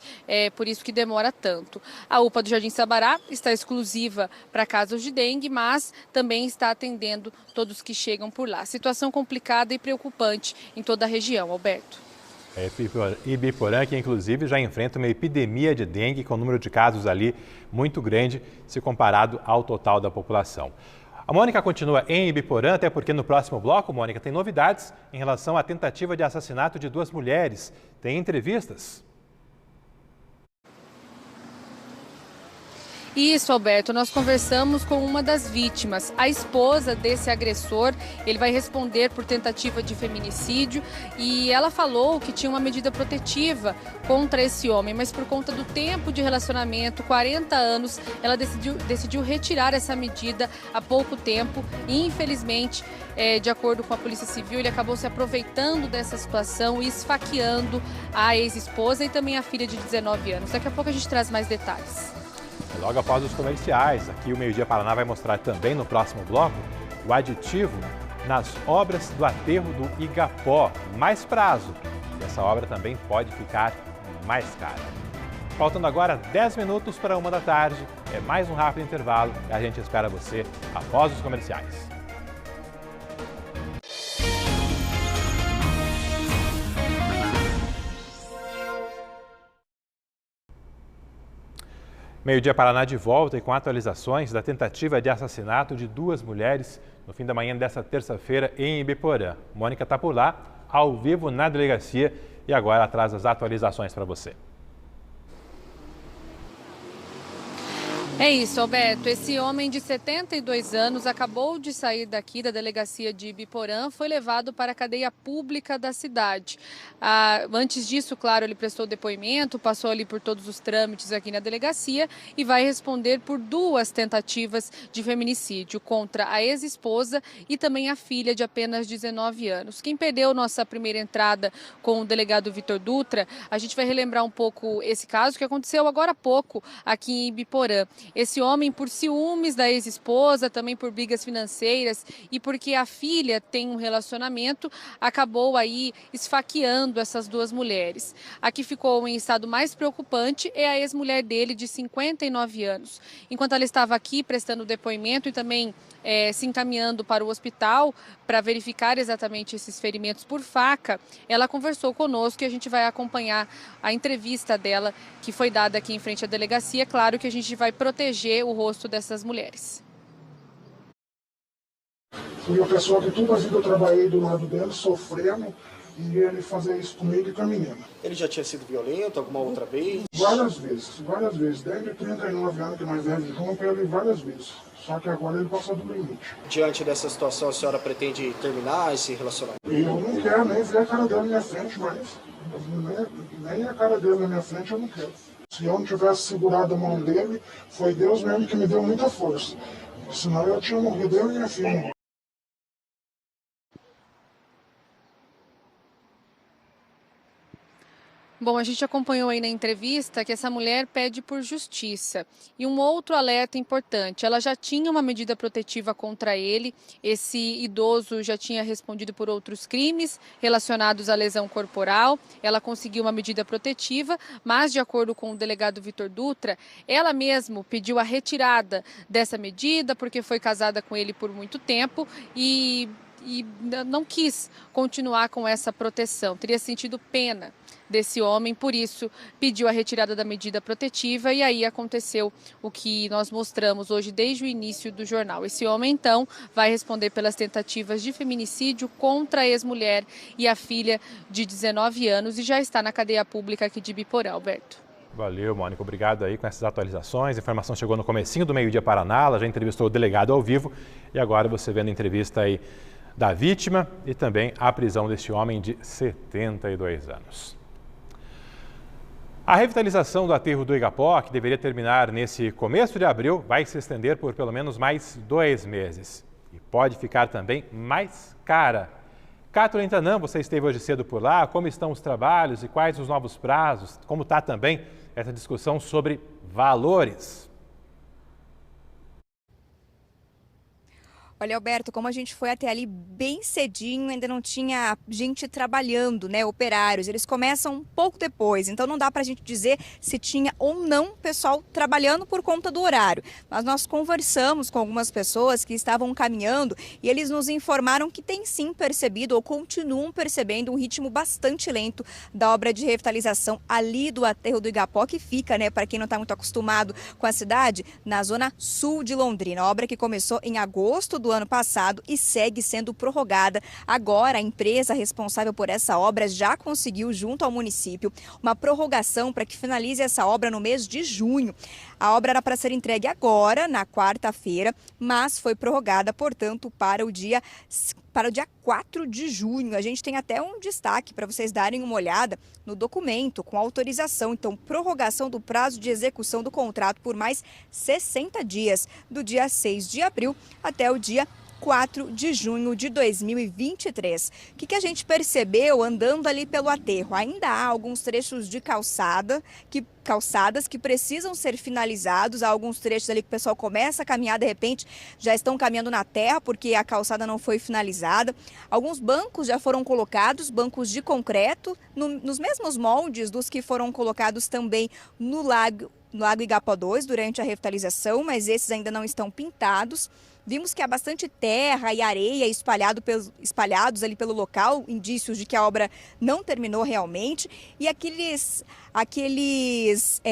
por isso que demora tanto. A UPA do Jardim Sabará está exclusiva para casos de dengue, mas também está atendendo todos que chegam por lá. Situação complicada e preocupante em toda a região, Alberto. Ibiporã, que inclusive já enfrenta uma epidemia de dengue com um número de casos ali muito grande se comparado ao total da população. A Mônica continua em Ibiporã, até porque no próximo bloco, Mônica, tem novidades em relação à tentativa de assassinato de 2 mulheres. Tem entrevistas. Isso, Alberto, nós conversamos com uma das vítimas, a esposa desse agressor. Ele vai responder por tentativa de feminicídio e ela falou que tinha uma medida protetiva contra esse homem, mas por conta do tempo de relacionamento, 40 anos, ela decidiu retirar essa medida há pouco tempo e, infelizmente, de acordo com a Polícia Civil, ele acabou se aproveitando dessa situação e esfaqueando a ex-esposa e também a filha de 19 anos. Daqui a pouco a gente traz mais detalhes. Logo após os comerciais, aqui o Meio Dia Paraná vai mostrar também no próximo bloco o aditivo nas obras do aterro do Igapó. Mais prazo. E essa obra também pode ficar mais cara. Faltando agora 10 minutos para 1 da tarde. É mais um rápido intervalo e a gente espera você após os comerciais. Meio Dia Paraná de volta e com atualizações da tentativa de assassinato de 2 mulheres no fim da manhã desta terça-feira em Ibiporã. Mônica está por lá, ao vivo na delegacia e agora traz as atualizações para você. É isso, Alberto. Esse homem de 72 anos acabou de sair daqui da delegacia de Ibiporã, foi levado para a cadeia pública da cidade. Antes disso, claro, ele prestou depoimento, passou ali por todos os trâmites aqui na delegacia e vai responder por 2 tentativas de feminicídio contra a ex-esposa e também a filha de apenas 19 anos. Quem perdeu nossa primeira entrada com o delegado Vitor Dutra, a gente vai relembrar um pouco esse caso que aconteceu agora há pouco aqui em Ibiporã. Esse homem, por ciúmes da ex-esposa, também por brigas financeiras e porque a filha tem um relacionamento, acabou aí esfaqueando essas 2 mulheres. A que ficou em estado mais preocupante é a ex-mulher dele, de 59 anos. Enquanto ela estava aqui prestando depoimento e também se encaminhando para o hospital para verificar exatamente esses ferimentos por faca, ela conversou conosco e a gente vai acompanhar a entrevista dela que foi dada aqui em frente à delegacia. Claro que a gente vai proteger o rosto dessas mulheres. Fui a pessoa que toda a vida eu trabalhei do lado dele, sofrendo, e ele fazer isso comigo e com a menina. Ele já tinha sido violento alguma outra vez? Várias vezes. Desde 39 anos que nós vivemos juntos, ele várias vezes. Só que agora ele passou do limite. Diante dessa situação, a senhora pretende terminar esse relacionamento? Eu não quero nem ver a cara dele na minha frente mais. Nem a cara dele na minha frente eu não quero. Se eu não tivesse segurado a mão dele, foi Deus mesmo que me deu muita força. Senão eu tinha morrido, eu e minha filha. Bom, a gente acompanhou aí na entrevista que essa mulher pede por justiça. E um outro alerta importante, ela já tinha uma medida protetiva contra ele, esse idoso já tinha respondido por outros crimes relacionados à lesão corporal, ela conseguiu uma medida protetiva, mas de acordo com o delegado Vitor Dutra, ela mesma pediu a retirada dessa medida porque foi casada com ele por muito tempo e não quis continuar com essa proteção, teria sentido pena desse homem, por isso pediu a retirada da medida protetiva e aí aconteceu o que nós mostramos hoje desde o início do jornal. Esse homem então vai responder pelas tentativas de feminicídio contra a ex-mulher e a filha de 19 anos e já está na cadeia pública aqui de Ibiporã, Alberto. Valeu, Mônica. Obrigado aí com essas atualizações. A informação chegou no comecinho do meio-dia Paraná, ela já entrevistou o delegado ao vivo e agora você vendo a entrevista aí da vítima e também a prisão deste homem de 72 anos. A revitalização do aterro do Igapó, que deveria terminar nesse começo de abril, vai se estender por pelo menos mais 2 meses. E pode ficar também mais cara. Cátulo Entanã, você esteve hoje cedo por lá. Como estão os trabalhos e quais os novos prazos? Como está também essa discussão sobre valores? Olha, Alberto, como a gente foi até ali bem cedinho, ainda não tinha gente trabalhando, né, operários. Eles começam um pouco depois, então não dá pra gente dizer se tinha ou não pessoal trabalhando por conta do horário. Mas nós conversamos com algumas pessoas que estavam caminhando e eles nos informaram que tem sim percebido ou continuam percebendo um ritmo bastante lento da obra de revitalização ali do aterro do Igapó, que fica, né, para quem não está muito acostumado com a cidade, na zona sul de Londrina. A obra que começou em agosto do ano passado e segue sendo prorrogada. Agora, a empresa responsável por essa obra já conseguiu, junto ao município, uma prorrogação para que finalize essa obra no mês de junho. A obra era para ser entregue agora, na quarta-feira, mas foi prorrogada, portanto, para o dia 4 de junho. A gente tem até um destaque para vocês darem uma olhada no documento com autorização. Então, prorrogação do prazo de execução do contrato por mais 60 dias, do dia 6 de abril até o dia 4 de junho de 2023. O que a gente percebeu andando ali pelo aterro? Ainda há alguns trechos de calçadas que precisam ser finalizados. Há alguns trechos ali que o pessoal começa a caminhar, de repente já estão caminhando na terra porque a calçada não foi finalizada. Alguns bancos já foram colocados, bancos de concreto, nos mesmos moldes dos que foram colocados também no Lago Igapó 2 durante a revitalização, mas esses ainda não estão pintados. Vimos que há bastante terra e areia espalhados ali pelo local, indícios de que a obra não terminou realmente. E aqueles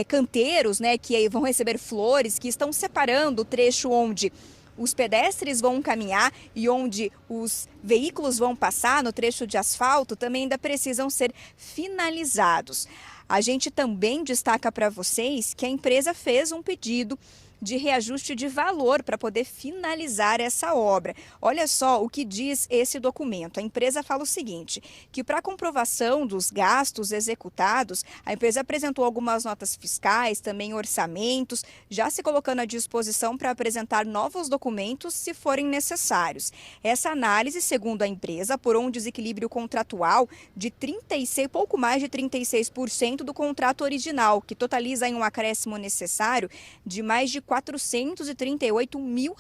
canteiros, né, que vão receber flores, que estão separando o trecho onde os pedestres vão caminhar e onde os veículos vão passar, no trecho de asfalto, também ainda precisam ser finalizados. A gente também destaca para vocês que a empresa fez um pedido de reajuste de valor para poder finalizar essa obra. Olha só o que diz esse documento. A empresa fala o seguinte, que para comprovação dos gastos executados, a empresa apresentou algumas notas fiscais, também orçamentos, já se colocando à disposição para apresentar novos documentos se forem necessários. Essa análise, segundo a empresa, apurou um desequilíbrio contratual de pouco mais de 36% do contrato original, que totaliza em um acréscimo necessário de mais de R$438 mil.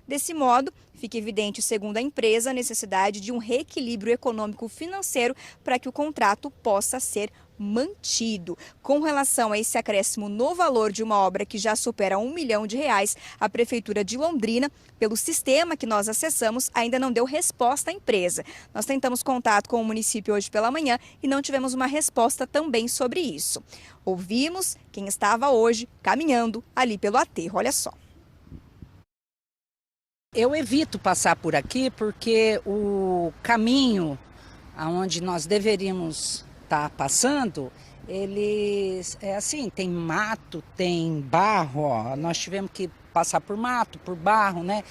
Desse modo, fica evidente, segundo a empresa, a necessidade de um reequilíbrio econômico-financeiro para que o contrato possa ser mantido. Com relação a esse acréscimo no valor de uma obra que já supera R$1 milhão, a Prefeitura de Londrina, pelo sistema que nós acessamos, ainda não deu resposta à empresa. Nós tentamos contato com o município hoje pela manhã e não tivemos uma resposta também sobre isso. Ouvimos quem estava hoje caminhando ali pelo aterro, olha só. Eu evito passar por aqui porque o caminho aonde nós deveríamos estar passando, eles tem mato, tem barro, ó. Nós tivemos que passar por mato, por barro, né?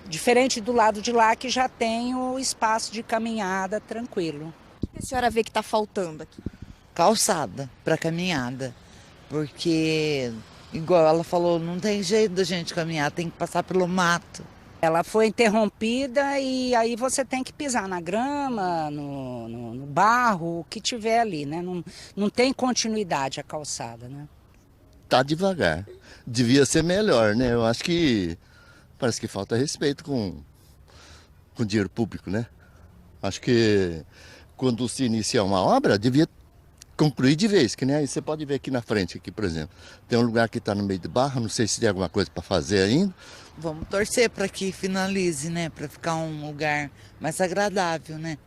Diferente do lado de lá que já tem o espaço de caminhada tranquilo. O que a senhora vê que está faltando aqui? Calçada para caminhada, porque, igual ela falou, não tem jeito da gente caminhar, tem que passar pelo mato. Ela foi interrompida e aí você tem que pisar na grama, no barro, o que tiver ali, né? Não tem continuidade a calçada, né? Tá devagar. Devia ser melhor, né? Eu acho que parece que falta respeito com dinheiro público, né? Acho que quando se inicia uma obra, devia concluir de vez, que nem aí você pode ver aqui na frente, aqui, por exemplo. Tem um lugar que está no meio de barro, não sei se tem alguma coisa para fazer ainda. Vamos torcer para que finalize, né? Para ficar um lugar mais agradável, né?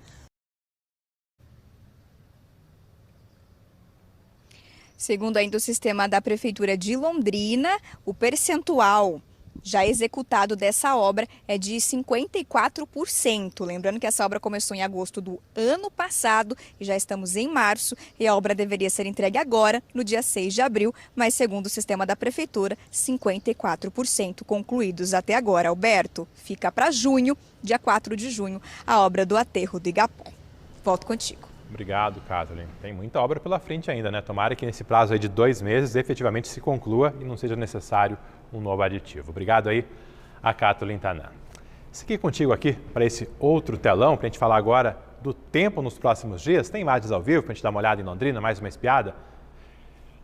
Segundo ainda o sistema da Prefeitura de Londrina, o percentual já executado dessa obra é de 54%. Lembrando que essa obra começou em agosto do ano passado e já estamos em março e a obra deveria ser entregue agora, no dia 6 de abril, mas segundo o sistema da Prefeitura, 54% concluídos até agora. Alberto, fica para junho, dia 4 de junho, a obra do aterro do Igapó. Volto contigo. Obrigado, Kathleen. Tem muita obra pela frente ainda, né? Tomara que nesse prazo aí de 2 meses efetivamente se conclua e não seja necessário um novo aditivo. Obrigado aí a Kathleen Tanan. Segui contigo aqui para esse outro telão, para a gente falar agora do tempo nos próximos dias. Tem imagens ao vivo para a gente dar uma olhada em Londrina, mais uma espiada.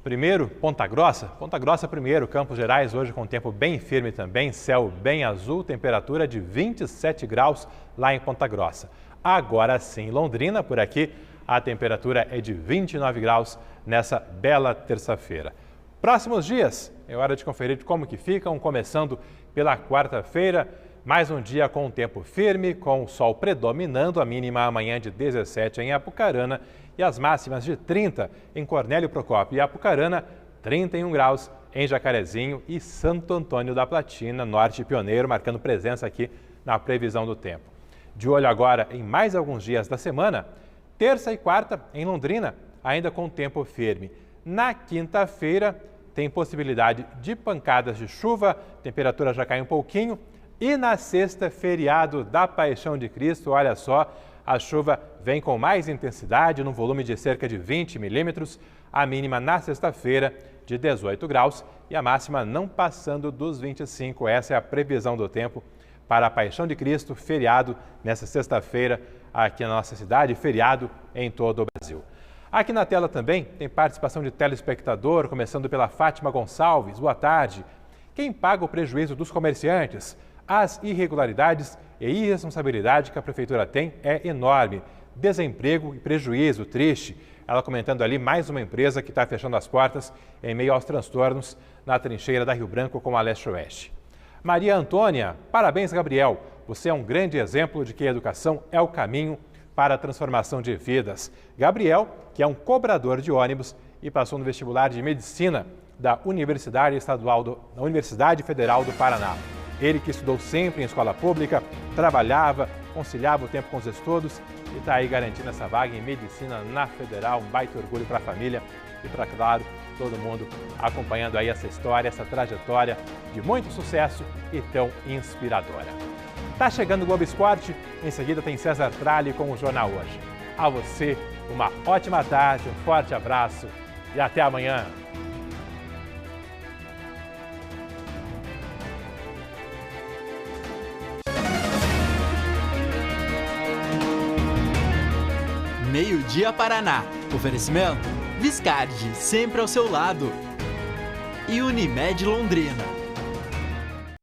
Primeiro, Ponta Grossa primeiro, Campos Gerais, hoje com tempo bem firme também, céu bem azul, temperatura de 27 graus lá em Ponta Grossa. Agora sim, Londrina, por aqui, a temperatura é de 29 graus nessa bela terça-feira. Próximos dias, é hora de conferir como que ficam, começando pela quarta-feira, mais um dia com tempo firme, com o sol predominando, a mínima amanhã de 17 em Apucarana e as máximas de 30 em Cornélio Procópio e Apucarana, 31 graus em Jacarezinho e Santo Antônio da Platina, Norte Pioneiro, marcando presença aqui na previsão do tempo. De olho agora em mais alguns dias da semana, terça e quarta em Londrina, ainda com tempo firme. Na quinta-feira tem possibilidade de pancadas de chuva, temperatura já cai um pouquinho. E na sexta, feriado da Paixão de Cristo, olha só, a chuva vem com mais intensidade, num volume de cerca de 20 milímetros, a mínima na sexta-feira de 18 graus e a máxima não passando dos 25. Essa é a previsão do tempo para a Paixão de Cristo, feriado nessa sexta-feira aqui na nossa cidade, feriado em todo o Brasil. Aqui na tela também tem participação de telespectador, começando pela Fátima Gonçalves. Boa tarde. Quem paga o prejuízo dos comerciantes? As irregularidades e irresponsabilidade que a Prefeitura tem é enorme. Desemprego e prejuízo, triste. Ela comentando ali mais uma empresa que está fechando as portas em meio aos transtornos na trincheira da Rio Branco com a Leste-Oeste. Maria Antônia, parabéns, Gabriel. Você é um grande exemplo de que a educação é o caminho para a transformação de vidas. Gabriel, que é um cobrador de ônibus e passou no vestibular de medicina da Universidade Federal do Paraná. Ele que estudou sempre em escola pública, trabalhava, conciliava o tempo com os estudos e está aí garantindo essa vaga em medicina na Federal. Um baita orgulho para a família e para, claro, todo mundo acompanhando aí essa história, essa trajetória de muito sucesso e tão inspiradora. Tá chegando o Globo Esporte, em seguida tem César Tralli com o Jornal Hoje. A você, uma ótima tarde, um forte abraço e até amanhã. Meio-dia Paraná. Oferecimento Viscardi, sempre ao seu lado. E Unimed Londrina.